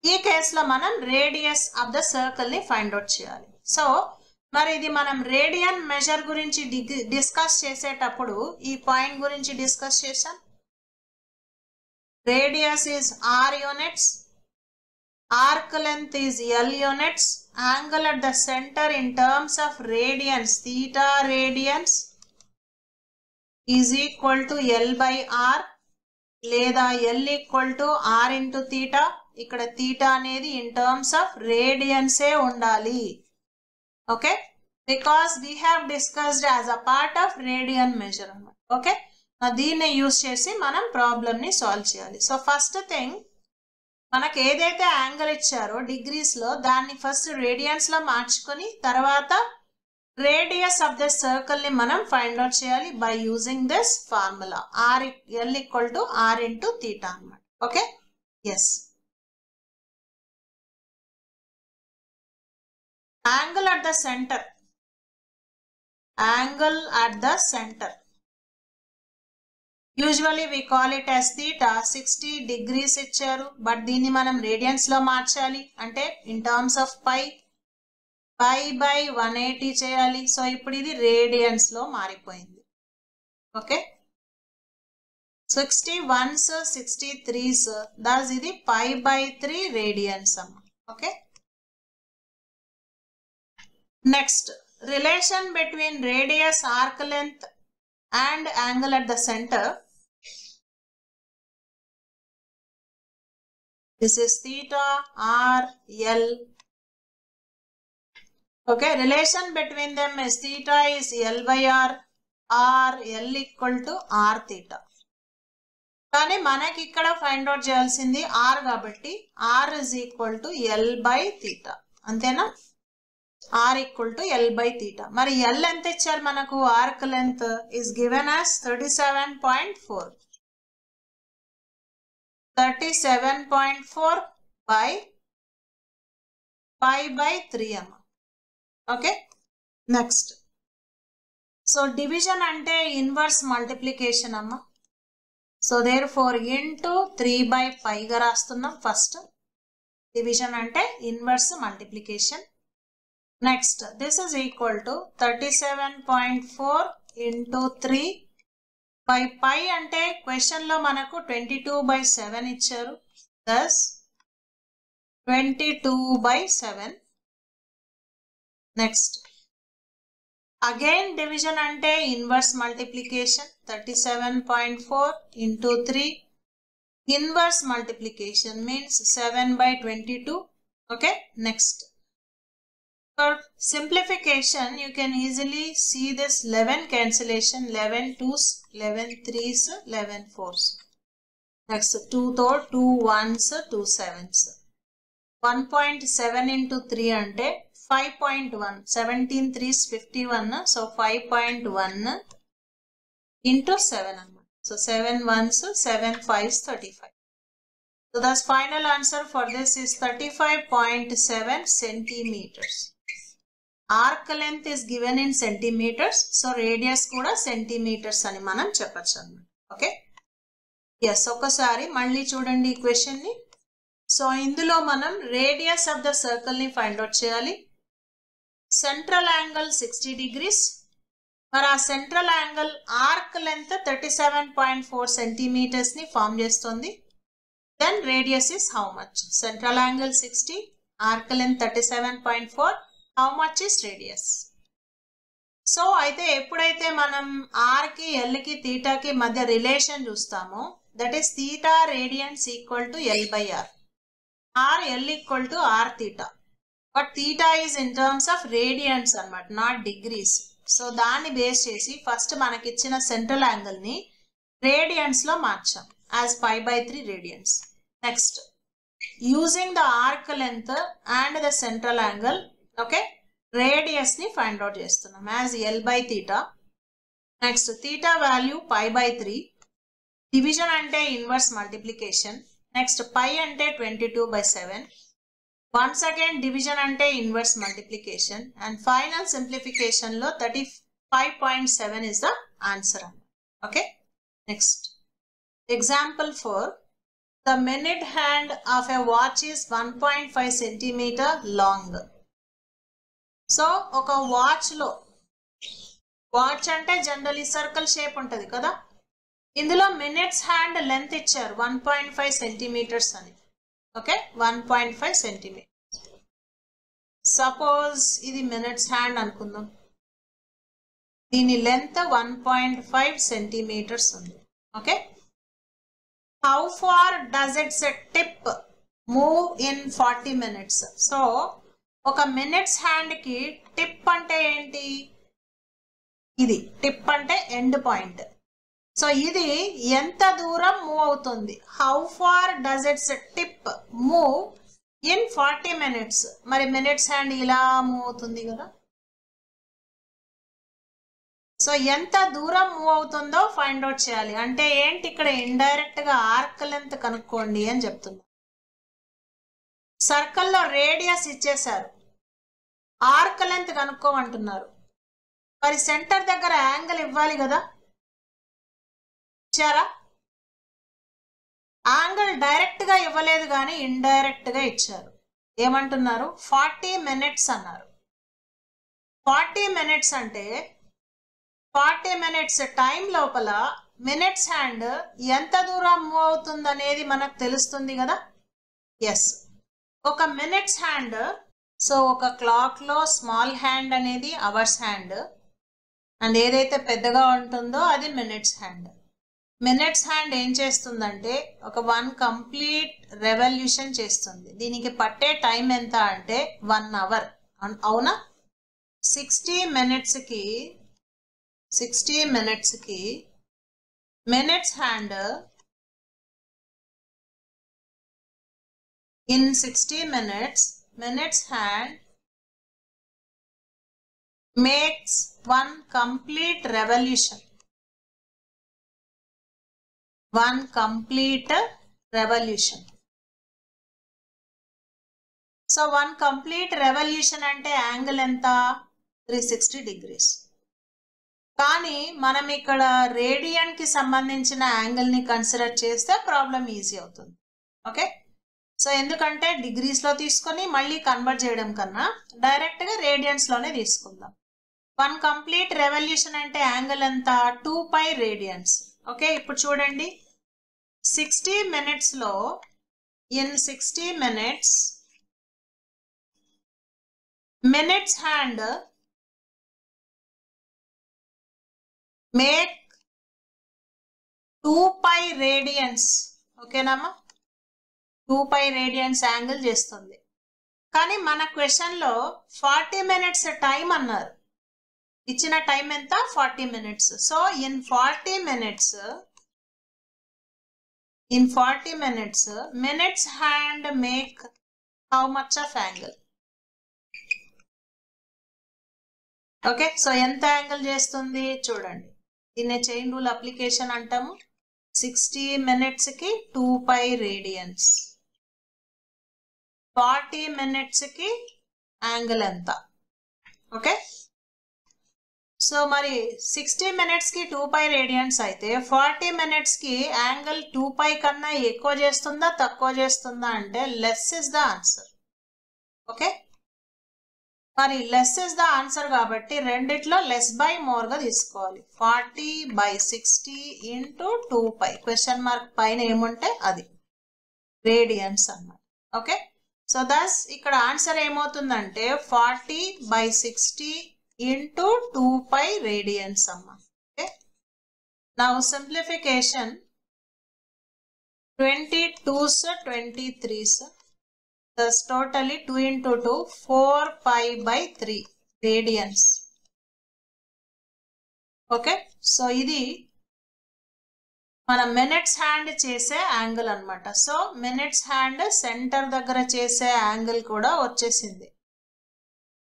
ఈ కేసులో మనం రేడియస్ ఆఫ్ ద సర్కిల్ ని ఫైండ్ అవుట్ చేయాలి. సో మరి ఇది మనం రేడియన్ మెజర్ గురించి డిస్కస్ చేసేటప్పుడు ఈ పాయింట్ గురించి డిస్కస్ చేసాం. Radius is R units, arc length is L units, angle at the center in terms of radians theta radians, is equal to L by R లేదా L equal to R into theta. ఇక్కడ theta అనేది in terms of రేడియన్సే ఉండాలి. Okay, because we have discussed as a part of radian measurement. Okay, దీన్ని use చేసి మనం ప్రాబ్లమ్ని solve చేయాలి. సో ఫస్ట్ థింగ్, మనకు ఏదైతే యాంగిల్ ఇచ్చారో డిగ్రీస్లో దాన్ని ఫస్ట్ రేడియన్స్లో మార్చుకొని తర్వాత రేడియస్ ఆఫ్ ద సర్కిల్ని మనం ఫైండ్ అవుట్ చేయాలి by using this formula L equal to R into theta అన్నమాట. Okay, yes. Angle at the center. Angle at the center. Usually we call it as theta. 60 degrees ఇచ్చారు, but దీన్ని మనం radians లో మార్చాలి అంటే in terms of pi by 180 చేయాలి. So ఇప్పుడు ఇది రేడియన్స్ లో మారిపోయింది. ఓకే, 61s 63s దస్ ఇది పై బై 3 రేడియన్స్ అమ్మ. Okay, next, relation between radius, arc length and angle at the center. This is theta, r, l. Okay, relation between them is theta is l by r, l equal to r theta. కానీ మనకి ఇక్కడ find out చేయాల్సింది r కాబట్టి r is equal to l by theta. అంతేనా? r equal to l by theta. మరి l ఎంత ఇచ్చారు మనకు? arc length is given as 37.4. 37.4 by pi by 3 అమ్మ. Okay, next. సో డివిజన్ అంటే ఇన్వర్స్ మల్టిప్లికేషన్ అమ్మ. So therefore into 3 by pi గా రాస్తున్నాం ఫస్ట్. డివిజన్ అంటే inverse multiplication. Next, this is equal to 37.4 into 3 by pi అంటే question లో మనకు 22/7 ఇచ్చారు. Thus 22/7. Next, again division అంటే inverse multiplication. 37.4 into 3 inverse multiplication means 7/22. Okay, next. For simplification, you can easily see this 11 cancellation, 11 2s, 11 3s, 11 4s. Next, 2 third, 2 1s, 2 7s. 1.7 into 3 ante 5.1. 17 3s 51. So 5.1 into 7. So 7 1s, 7 5s, 35. So thus final answer for this is 35.7 centimeters. Arc length is given in centimeters, so radius kuda centimeters ani manam cheppచ్చు అన్నమాట. Okay, yes. ఒకసారి మళ్ళీ చూడండి ఈ question ని. So ఇందులో మనం radius of the circle ని ఫైండ్ అవుట్ చేయాలి. Central angle 60 degrees. మరి ఆ central angle arc length 37.4 centimeters ని ఫామ్ చేస్తుంది. Then radius is how much? Central angle 60, arc length 37.4. How much is radius? So అయితే ఎప్పుడైతే మనం r కి l కి theta కి మధ్య రిలేషన్ చూస్తామో, that is theta radians equal to l by r. r l equal to r theta. But theta is in terms of radians అన్నమాట, not degrees. So దాన్ని బేస్ చేసి ఫస్ట్ మనకి ఇచ్చిన సెంట్రల్ యాంగిల్ ని radians లో మార్చాం as pi by 3 radians. Next, using the arc length and the central angle, okay, radius ని find out చేస్తున్నాం as l by theta. Next, theta value pi by 3. Division అంటే inverse multiplication. Next, pi అంటే 22/7. Once again division అంటే inverse multiplication. And final simplification లో 35.7 is the answer. Okay, next example 4. The minute hand of a watch is 1.5 centimeter long. So ఒక watch లో, watch అంటే generally circle shape ఉంటుంది కదా, ఇందులో minutes hand length ఇచ్చారు 1.5 centimeters అని. Okay, 1.5 centimeters. సపోజ్ ఇది మినిట్స్ హ్యాండ్ అనుకుందాం. దీని లెంత్ 1.5 సెంటీమీటర్స్ ఉంది. Okay, how far does its tip move in 40 minutes? So ఒక మినిట్స్ హ్యాండ్కి టిప్ అంటే ఏంటి? ఇది టిప్ అంటే ఎండ్ పాయింట్. సో ఇది ఎంత దూరం మూవ్ అవుతుంది? How far does its tip move in 40 minutes? మరి మినిట్స్ హ్యాండ్ ఇలా మూవ్ అవుతుంది కదా. సో ఎంత దూరం మూవ్ అవుతుందో ఫైండ్ అవుట్ చేయాలి. అంటే ఏంటి, ఇక్కడ ఇండైరెక్ట్ గా ఆర్క్ లెంత్ కనుక్కోండి అని చెప్తుంది. సర్కిల్లో రేడియస్ ఇచ్చేశారు, ఆర్క్ లెంత్ కనుక్కోమంటున్నారు. మరి సెంటర్ దగ్గర యాంగిల్ ఇవ్వాలి కదా, ఇచ్చారా? యాంగిల్ డైరెక్ట్ గా ఇవ్వలేదు కానీ ఇండైరెక్ట్ గా ఇచ్చారు. ఏమంటున్నారు? 40 minutes అన్నారు. 40 minutes అంటే 40 minutes టైం లోపల మినిట్స్ హ్యాండ్ ఎంత దూరం మూవ్ అవుతుంది అనేది మనకు తెలుస్తుంది కదా. ఎస్, ఒక మినిట్స్ హ్యాండ్, సో ఒక క్లాక్ లో స్మాల్ హ్యాండ్ అనేది అవర్స్ హ్యాండ్, అండ్ ఏదైతే పెద్దగా ఉంటుందో అది మినిట్స్ హ్యాండ్. మినిట్స్ హ్యాండ్ ఏం చేస్తుందంటే ఒక 1 కంప్లీట్ రెవల్యూషన్ చేస్తుంది. దీనికి పట్టే టైం ఎంత అంటే 1 hour. అవునా? 60 minutes కి minutes hand in 60 minutes minutes hand makes 1 complete revolution. 1 complete revolution. So 1 complete revolution అంటే యాంగిల్ ఎంత? 360 degrees. కానీ మనం ఇక్కడ రేడియన్ కి సంబంధించిన యాంగిల్ ని కన్సిడర్ చేస్తే ప్రాబ్లం ఈజీ అవుతుంది. ఓకే, సో ఎందుకంటే డిగ్రీస్ లో తీసుకొని మళ్ళీ కన్వర్ట్ చేయడం కన్నా డైరెక్ట్ గా రేడియన్స్ లోనే తీసుకుందాం. 1 complete revolution అంటే యాంగిల్ ఎంత? 2π radians. ఓకే, ఇప్పుడు చూడండి, 60 minutes లో in 60 minutes minutes hand make 2π radians. ఓకేనమ్మా, 2π radians యాంగిల్ చేస్తుంది. కానీ మన క్వశ్చన్ లో 40 minutes టైం అన్నారు. ఇచ్చిన టైం ఎంత? 40 minutes. So in 40 minutes minutes hand make how much of angle? Okay, so ఎంత యాంగిల్ చేస్తుంది చూడండి. దీన్ని చైన్ రూల్ అప్లికేషన్ అంటాము. 60 minutes కి 2π radians, 40 minutes కి యాంగిల్ ఎంత? ఓకే, సో మరి 60 minutes కి 2π radians అయితే 40 minutes కి యాంగిల్ 2π కన్నా ఎక్కువ చేస్తుందా తక్కువ చేస్తుందా అంటే less is the answer. Okay, మరి లెస్ ఇస్ ద ఆన్సర్ కాబట్టి రెండిట్లో లెస్ బై మోర్ గా తీసుకోవాలి. 40/60 ఇంటూ 2π, క్వశ్చన్ మార్క్ పైన ఏముంటే అది రేడియన్స్ అన్నమాట. ఓకే, సో దస్ ఇక్కడ ఆన్సర్ ఏమవుతుందంటే 40/60 ఇంటూ 2π radians అమ్మ. Okay, now simplification 22s 23s, thus totally 2 into 2 4π/3 radians. Okay, so ఇది మన మినిట్స్ హ్యాండ్ చేసే యాంగిల్ అన్నమాట. సో మినిట్స్ హ్యాండ్ సెంటర్ దగ్గర చేసే యాంగిల్ కూడా వచ్చేసింది.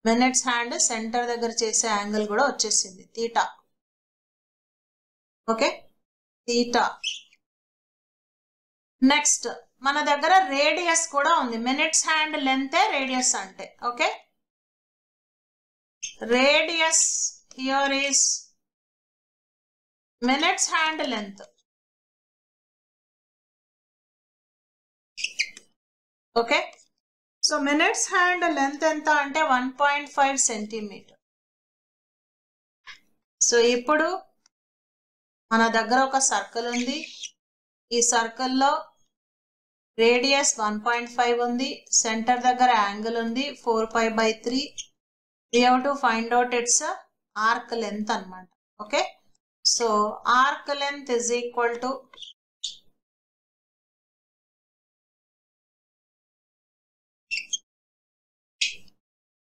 మినిట్స్ హ్యాండ్ సెంటర్ దగ్గర చేసే యాంగిల్ కూడా వచ్చేసింది, తీటా. Okay, theta. నెక్స్ట్ మన దగ్గర రేడియస్ కూడా ఉంది. మినిట్స్ హ్యాండ్ లెంత్ రేడియస్ అంటే. Okay, radius here is minutes hand length. Okay, so minutes hand length ఎంత అంటే 1.5 సెంటీమీటర్. సో ఇప్పుడు మన దగ్గర ఒక సర్కిల్ ఉంది. ఈ సర్కిల్లో రేడియస్ 1.5 ఉంది, సెంటర్ దగ్గర యాంగిల్ ఉంది 4π/3. we have to find out its arc length అన్నమాట. Okay, so arc length is equal to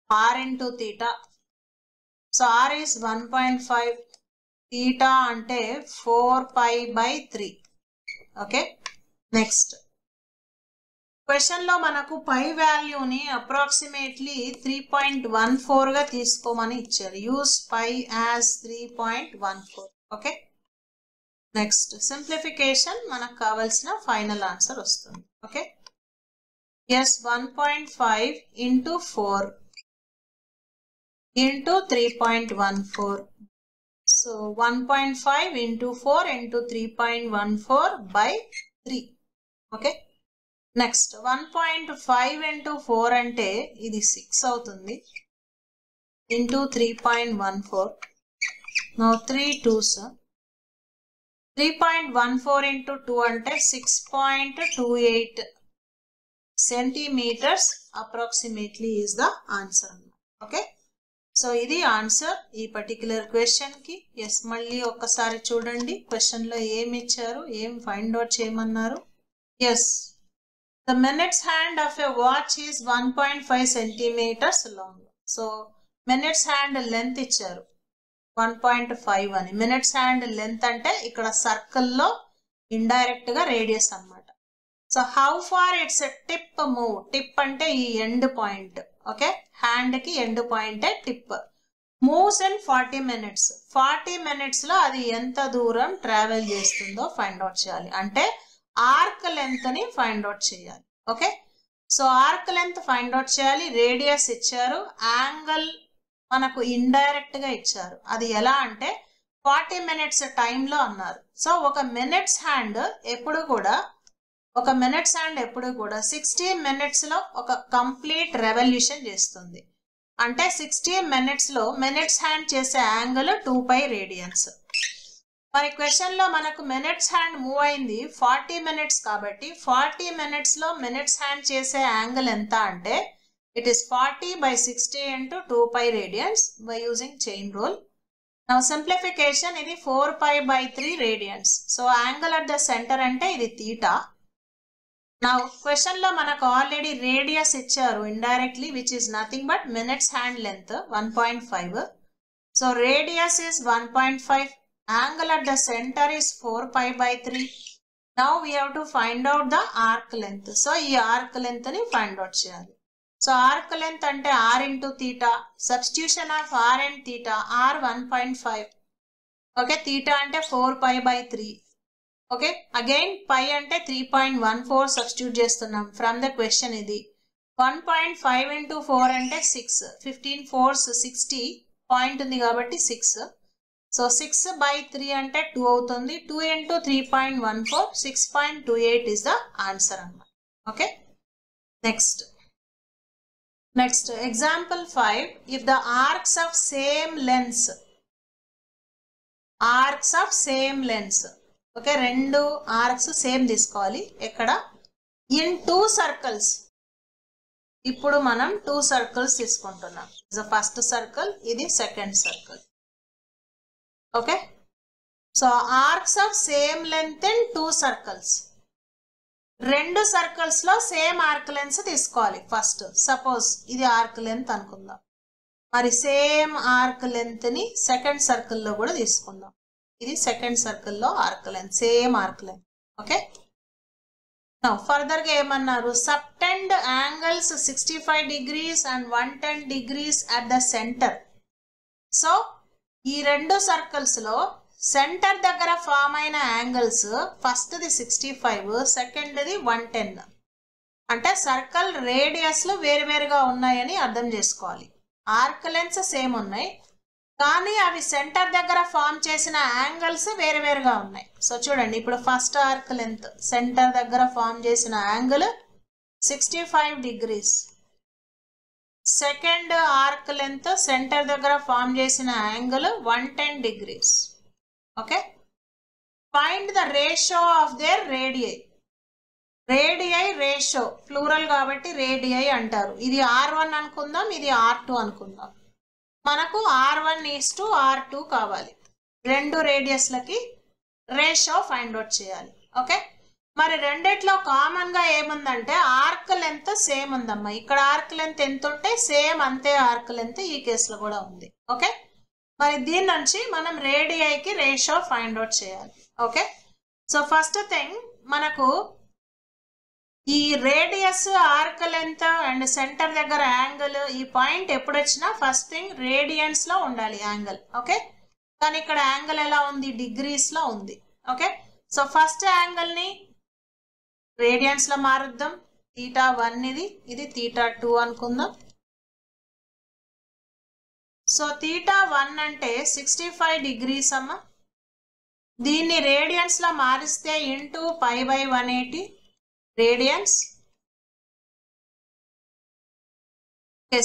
r into theta. So r is 1.5, theta ante 4 pi by 3. Okay, next question లో మనకు pi వాల్యూని approximately 3.14 గా తీసుకోమని ఇచ్చారు. Use pi as 3.14. Okay, next simplification మనకు కావాల్సిన final answer వస్తుంది. Okay, yes 1.5 into 4 into 3.14. So 1.5 into 4 into 3.14 by 3. Okay, next 1.5 into 4 అంటే ఇది 6 అవుతుంది ఇంటూ 3.14. Now 3 2s. 3.14 ఇంటూ 2 అంటే 6.28 centimeters approximately is the answer. Okay, so ఇది ఆన్సర్ ఈ particular question కి. ఎస్, మళ్ళీ ఒక్కసారి చూడండి క్వశ్చన్ లో ఏమి ఇచ్చారు, ఏం ఫైండ్ అవుట్ చేయమన్నారు. Yes, the minutes hand of a watch is 1.5 centimeters long. So minutes hand length ఇచ్చారు 1.5 అని. minutes hand length అంటే ఇక్కడ సర్కిల్ లో ఇండైరెక్ట్ గా రేడియస్ అన్నమాట. So how far it's a tip move. Tip అంటే ఈ ఎండ్ పాయింట్. ఓకే, హ్యాండ్ కి ఎండ్ పాయింటే tip. Moves in 40 minutes. 40 minutes లో అది ఎంత దూరం ట్రావెల్ చేస్తుందో ఫైండ్ అవుట్ చేయాలి. అంటే ఆర్క్ లెంత్ ని ఫైండ్ అవుట్ చేయాలి. Okay, so arc length find out చేయాలి. రేడియస్ ఇచ్చారు, యాంగిల్ మనకు ఇండైరెక్ట్ గా ఇచ్చారు. అది ఎలా అంటే 40 minutes టైంలో అన్నారు. సో ఒక మినిట్స్ హ్యాండ్ ఎప్పుడు కూడా 60 minutes లో ఒక కంప్లీట్ రెవల్యూషన్ చేస్తుంది. అంటే 60 minutes లో మినిట్స్ హ్యాండ్ చేసే యాంగిల్ 2π రేడియన్స్. మరి క్వశ్చన్ లో మనకు మినిట్స్ హ్యాండ్ మూవ్ అయింది 40 minutes కాబట్టి 40 minutes లో మినిట్స్ హ్యాండ్ చేసే యాంగిల్ ఎంత అంటే it is 40 by 60 into 2π radians by using chain rule. Now simplification, ఇది 4π by 3 radians. So angle at the centre అంటే ఇది theta. Now క్వశ్చన్ లో మనకు ఆల్రెడీ రేడియస్ ఇచ్చారు indirectly which is nothing but minutes hand length 1.5. So radius is 1.5. Angle at the center is 4π by 3. Now we have to find out the arc length. So ఈ arc length ని find out చేయాలి. So arc length అంటే r into theta. Substitution of r and theta. r 1.5. Okay, theta అంటే 4π by 3. Okay, again పై అంటే 3.14 substitute చేస్తున్నాం from the question. ఇది 1.5 into 4 అంటే 6. 15 4s 60 point ఉంది కాబట్టి 6. సో 6 by 3 అంటే 2 అవుతుంది. 2 into 3.14 6.28 is the answer అన్నమాట. Okay, next example 5. if the arcs of same lengths okay, రెండు ఆర్క్స్ సేమ్ తీసుకోవాలి. ఎక్కడ ఇన్ 2 circles. ఇప్పుడు మనం 2 circles తీసుకుంటున్నాం. ఇది ఫస్ట్ సర్కిల్, ఇది second circle. Okay, so arcs of same length in 2 circles. రెండు సర్కిల్స్ లో సేమ్ ఆర్క్ లెంత్ తీసుకోవాలి. ఫస్ట్ సపోజ్ ఇది ఆర్క్ లెంత్ అనుకుందాం, మరి సేమ్ ఆర్క్ లెంత్ ని సెకండ్ సర్కిల్ లో కూడా తీసుకుందాం. ఇది సెకండ్ సర్కిల్ లో arc length, same arc length. Okay, now further గా ఏమన్నారు, subtend angles 65 degrees and 110 degrees at the center. So ఈ రెండు సర్కిల్స్ లో సెంటర్ దగ్గర ఫామ్ అయిన angles first the 65, second the 110. అంటే సర్కిల్ రేడియస్ లు వేరువేరుగా ఉన్నాయని అర్థం చేసుకోవాలి. ఆర్క్ లెంత్స్ సేమ్ ఉన్నాయి కానీ అవి సెంటర్ దగ్గర ఫామ్ చేసిన యాంగిల్స్ వేరువేరుగా ఉన్నాయి. సో చూడండి, ఇప్పుడు ఫస్ట్ ఆర్క్ లెంత్ సెంటర్ దగ్గర ఫామ్ చేసిన angle 65 degrees. Second arc length center దగ్గర ఫామ్ చేసిన angle 110 degrees. Okay, find the ratio of their radii. Ratio plural కాబట్టి రేడియై అంటారు. ఇది R1 అనుకుందాం, ఇది R2 అనుకుందాం. మనకు R1:R2 కావాలి. రెండు రేడియస్లకి రేషియో ఫైండ్ అవుట్ చేయాలి. ఓకే, మరి రెండిట్లో కామన్ గా ఏముందంటే ఆర్క్ లెంత్ సేమ్ ఉందమ్మా. ఇక్కడ ఆర్క్ లెంత్ ఎంత ఉంటే సేమ్ అంతే ఆర్క్ లెంత్ ఈ కేసులో కూడా ఉంది. ఓకే, మరి దీని నుంచి మనం రేడిఐకి రేషియో ఫైండ్ అవుట్ చేయాలి. ఓకే, సో ఫస్ట్ థింగ్ మనకు ఈ radius, arc length and centre దగ్గర యాంగిల్, ఈ పాయింట్ ఎప్పుడు వచ్చినా ఫస్ట్ థింగ్ రేడియన్స్ లో ఉండాలి యాంగిల్. ఓకే, కానీ ఇక్కడ యాంగిల్ ఎలా ఉంది, డిగ్రీస్ లో ఉంది. ఓకే, సో ఫస్ట్ యాంగిల్ ని రేడియన్స్ లో మారుద్దాం. θ1 ఇది θ2 అనుకుందాం. సో θ1 అంటే 65 డిగ్రీస్ అమ్మ. దీన్ని రేడియన్స్ లో మారిస్తే ఇంటూ π/180 రేడియన్స్.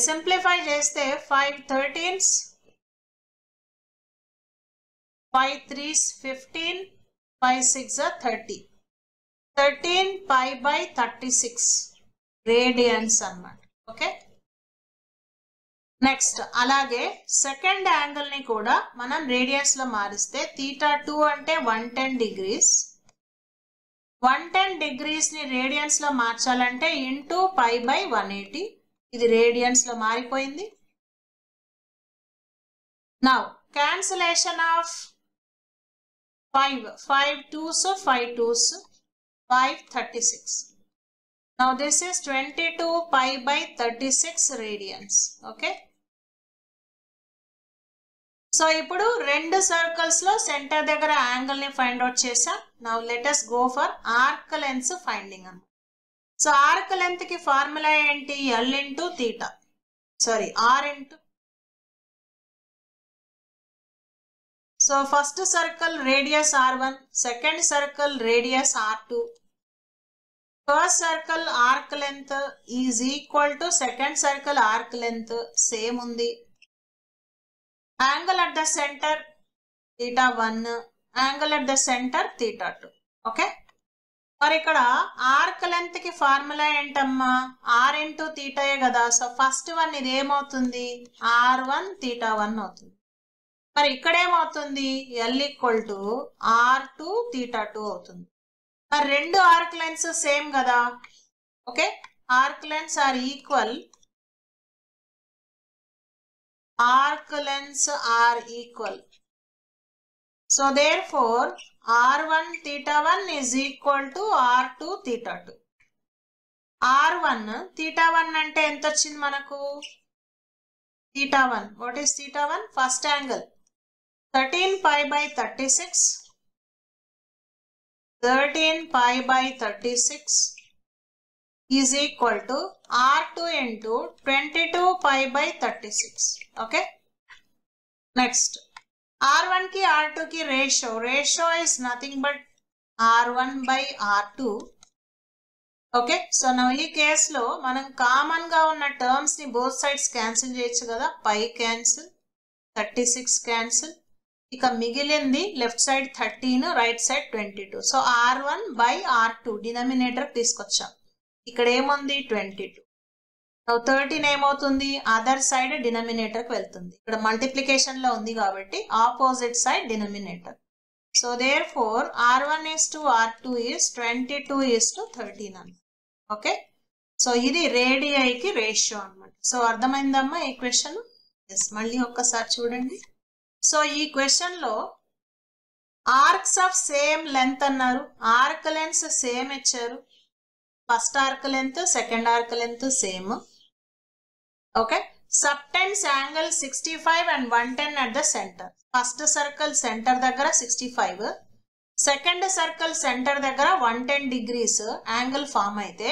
సింప్లిఫై చేస్తే 5 13s, 5 3s 15, 5 6 30, 13 π/36 రేడియన్స్ అన్నమాట. ఓకే, నెక్స్ట్ అలాగే సెకండ్ యాంగిల్ ని కూడా మనం రేడియన్స్ లో మారిస్తే θ2 అంటే 110 డిగ్రీస్. 110 డిగ్రీస్ ని రేడియన్స్ లో మార్చాలంటే ఇంటూ π/180. ఇది రేడియన్స్ లో మారిపోయింది. Now cancellation of 5 2s 5 2s 5 36. Now this is 22 π/36 radians. Okay, so ఇప్పుడు రెండు సర్కిల్స్ లో సెంటర్ దగ్గర యాంగిల్ ని ఫైండ్ అవుట్ చేసాం. Now let us go for arc length finding అన్నమాట. సో ఆర్క్ లెంత్ కి ఫార్ములా ఏంటి, L into θ, sorry R into. So first circle radius R1, second circle radius R2. First circle arc length is equal to second circle arc length same ఉంది. Angle at the centre θ1, angle at the centre θ2. Okay, మరి ఇక్కడ arc length కి formula ఏంటమ్మా, R into θ కదా. So first one ఇది ఏమవుతుంది, R1 θ1 అవుతుంది. మరి ఇక్కడ ఏమవుతుంది, L ఈక్వల్ టు R2 θ2 అవుతుంది. మరి రెండు ఆర్క్ లెన్స్ సేమ్ కదా. Okay, arc lengths are equal, arc lengths are equal. So therefore R1 θ1 is equal to R2 θ2. R1 θ1 అంటే ఎంత వచ్చింది మనకు, θ1, what is θ1, first angle 13 π/36, 13 π/36 is equal to R2 into 22 π/36. Okay, next R1 ki R2 ki ratio is nothing but R1 by R2. Okay, so now ee case lo manam common ga unna terms ni both sides cancel cheyochu kada. Pi cancel, 36 cancel, ika migilindi left side 13, right side 22. So R1 by R2 denominator తీసుకొచ్చాం. ఇక్కడ ఏముంది 22. Now 13 ఏమవుతుంది, other side denominator కి వెళ్తుంది. ఇక్కడ multiplication లో ఉంది కాబట్టి opposite side denominator. So therefore R1 is to R2 is 22 is to 13 అన్నమాట. ఓకే, సో ఇది రేడిఐకి రేషియో అన్నమాట. సో అర్థమైందమ్మా ఈ క్వశ్చన్. ఎస్, మళ్ళీ ఒక్కసారి చూడండి. సో ఈ క్వశ్చన్ లో ఆర్క్స్ ఆఫ్ సేమ్ లెంత్ అన్నారు, ఆర్క్ లెన్స్ సేమ్ ఇచ్చారు. First arc length, second arc length same. Okay, subtends angle 65 and 110 at the center. First circle centre దగ్గర 65, సెకండ్ సర్కిల్ సెంటర్ దగ్గర 110 degrees angle form అయితే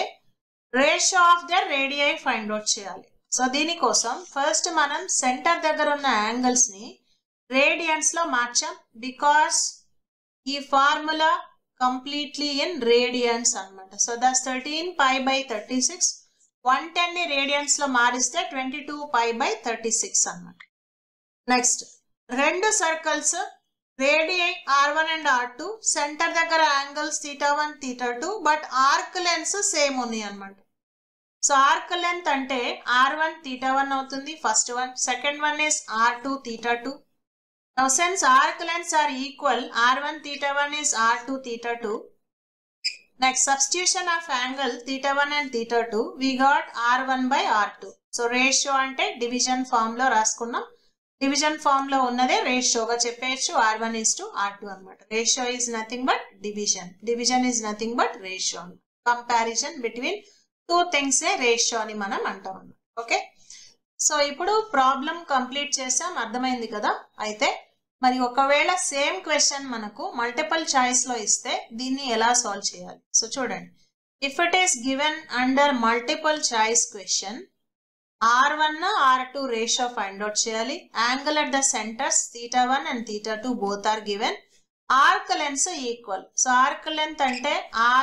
ratio of the radii find out చేయాలి. So దీనికోసం first మనం centre దగ్గర ఉన్న angles ని radians లో మార్చాం. బికాస్ ఈ ఫార్ములా completely in radians అన్నమాట. సో దట్స్ 13 π/36, 110 ని రేడియన్స్ లో మారిస్తే 22 π/36 అన్నమాట. నెక్స్ట్ రెండు circles radii R1 and R2, centre దగ్గర angles θ1 θ2, but arc lengths same ఉన్నాయి అన్నమాట. సో ఆర్క్ లెంత్ అంటే R1 θ1 అవుతుంది first one, second one is R2 θ2. Now since arc lengths are equal, r1 theta 1 is r2 theta 2. Next, substitution of angle theta 1 and theta 2, we got r1 by r2. So ratio ante division form lo raskunnam. Division form lo unnade ratio ga cheppechu r1 is to r2 annamata. Ratio is nothing but division. Division is nothing but ratio. Comparison between two things ne ratio ani manam antam. Okay. So ఇప్పుడు problem complete చేసాం, అర్థమైంది కదా. అయితే మరి ఒకవేళ same question మనకు multiple choice లో ఇస్తే దీన్ని ఎలా సాల్వ్ చేయాలి? సో చూడండి, if it is given under multiple choice question, r1 r2 ratio find out చేయాలి. Angle at the centres θ1 and θ2 both are given. Arc length equal. So arc length అంటే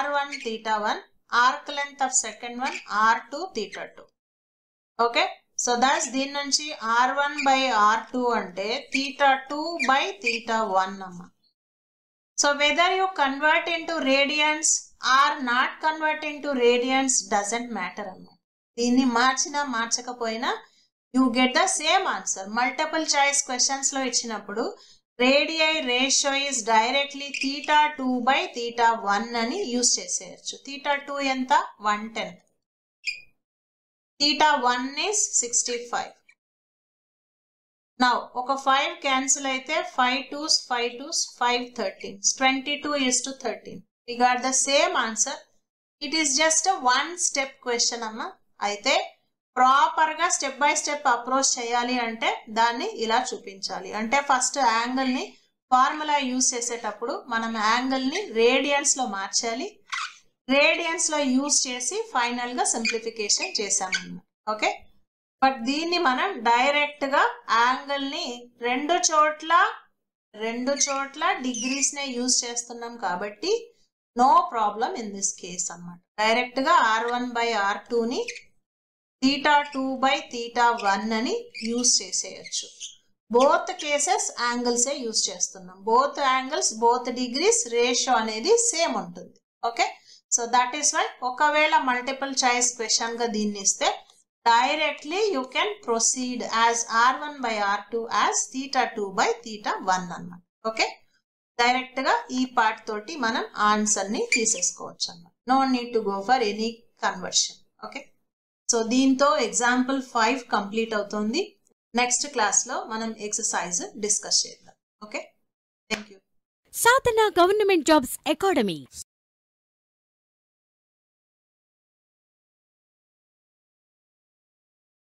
r1 θ1, arc length of second one r2 θ2. Okay. So దస్ దీని నుంచి r1 by r2 అంటే θ2 by θ1 అమ్మ. So whether you convert into radians or not convert into radians doesn't matter అమ్మ. దీన్ని మార్చినా మార్చకపోయినా you get the same answer. Multiple choice questions లో ఇచ్చినప్పుడు radii ratio is directly θ2 by θ1 అని యూజ్ చేసేయచ్చు. θ2 ఎంత? 110. θ1 is 65. Now, ఒక 5 cancel అయితే 5 2s 5 2s 5 13s 22 is to 13. We got the same answer. It is just a one step question అమ్మ. అయితే proper గా స్టెప్ బై స్టెప్ అప్రోచ్ చేయాలి అంటే దాన్ని ఇలా చూపించాలి. అంటే ఫస్ట్ యాంగిల్ ని ఫార్ములా యూజ్ చేసేటప్పుడు మనం యాంగిల్ ని రేడియన్స్ లో మార్చాలి. రేడియన్స్ లో యూజ్ చేసి ఫైనల్ గా సింప్లిఫికేషన్ చేసామన్నమాట. ఓకే. బట్ దీన్ని మనం డైరెక్ట్ గా యాంగిల్ ని రెండు చోట్ల డిగ్రీస్ నే యూజ్ చేస్తున్నాం కాబట్టి no problem in this case అన్నమాట. డైరెక్ట్ గా r1 by r2 ని θ2 by θ1 అని యూజ్ చేసేయచ్చు. బోత్ కేసెస్ యాంగిల్స్ ఏ యూజ్ చేస్తున్నాం. Both angles both degrees ratio అనేది సేమ్ ఉంటుంది. Okay. So that is why ఒకవేళ మల్టిపుల్ చాయిస్ క్వశ్చన్ గా దీన్ని ఇస్తే directly you can proceed as r1 by r2 as θ2 by θ1 అన్నమాట. ఓకే. డైరెక్ట్ గా ఈ పార్ట్ తోటి మనం ఆన్సర్ ని తీసేసుకోవచ్చు అన్నమాట. No need to go for any conversion. Okay. So దీంతో ఎగ్జాంపుల్ 5 కంప్లీట్ అవుతుంది. నెక్స్ట్ క్లాస్ లో మనం ఎక్సర్సైజ్ డిస్కస్ చేద్దాం. Okay. Thank you. Sadhana government jobs academy.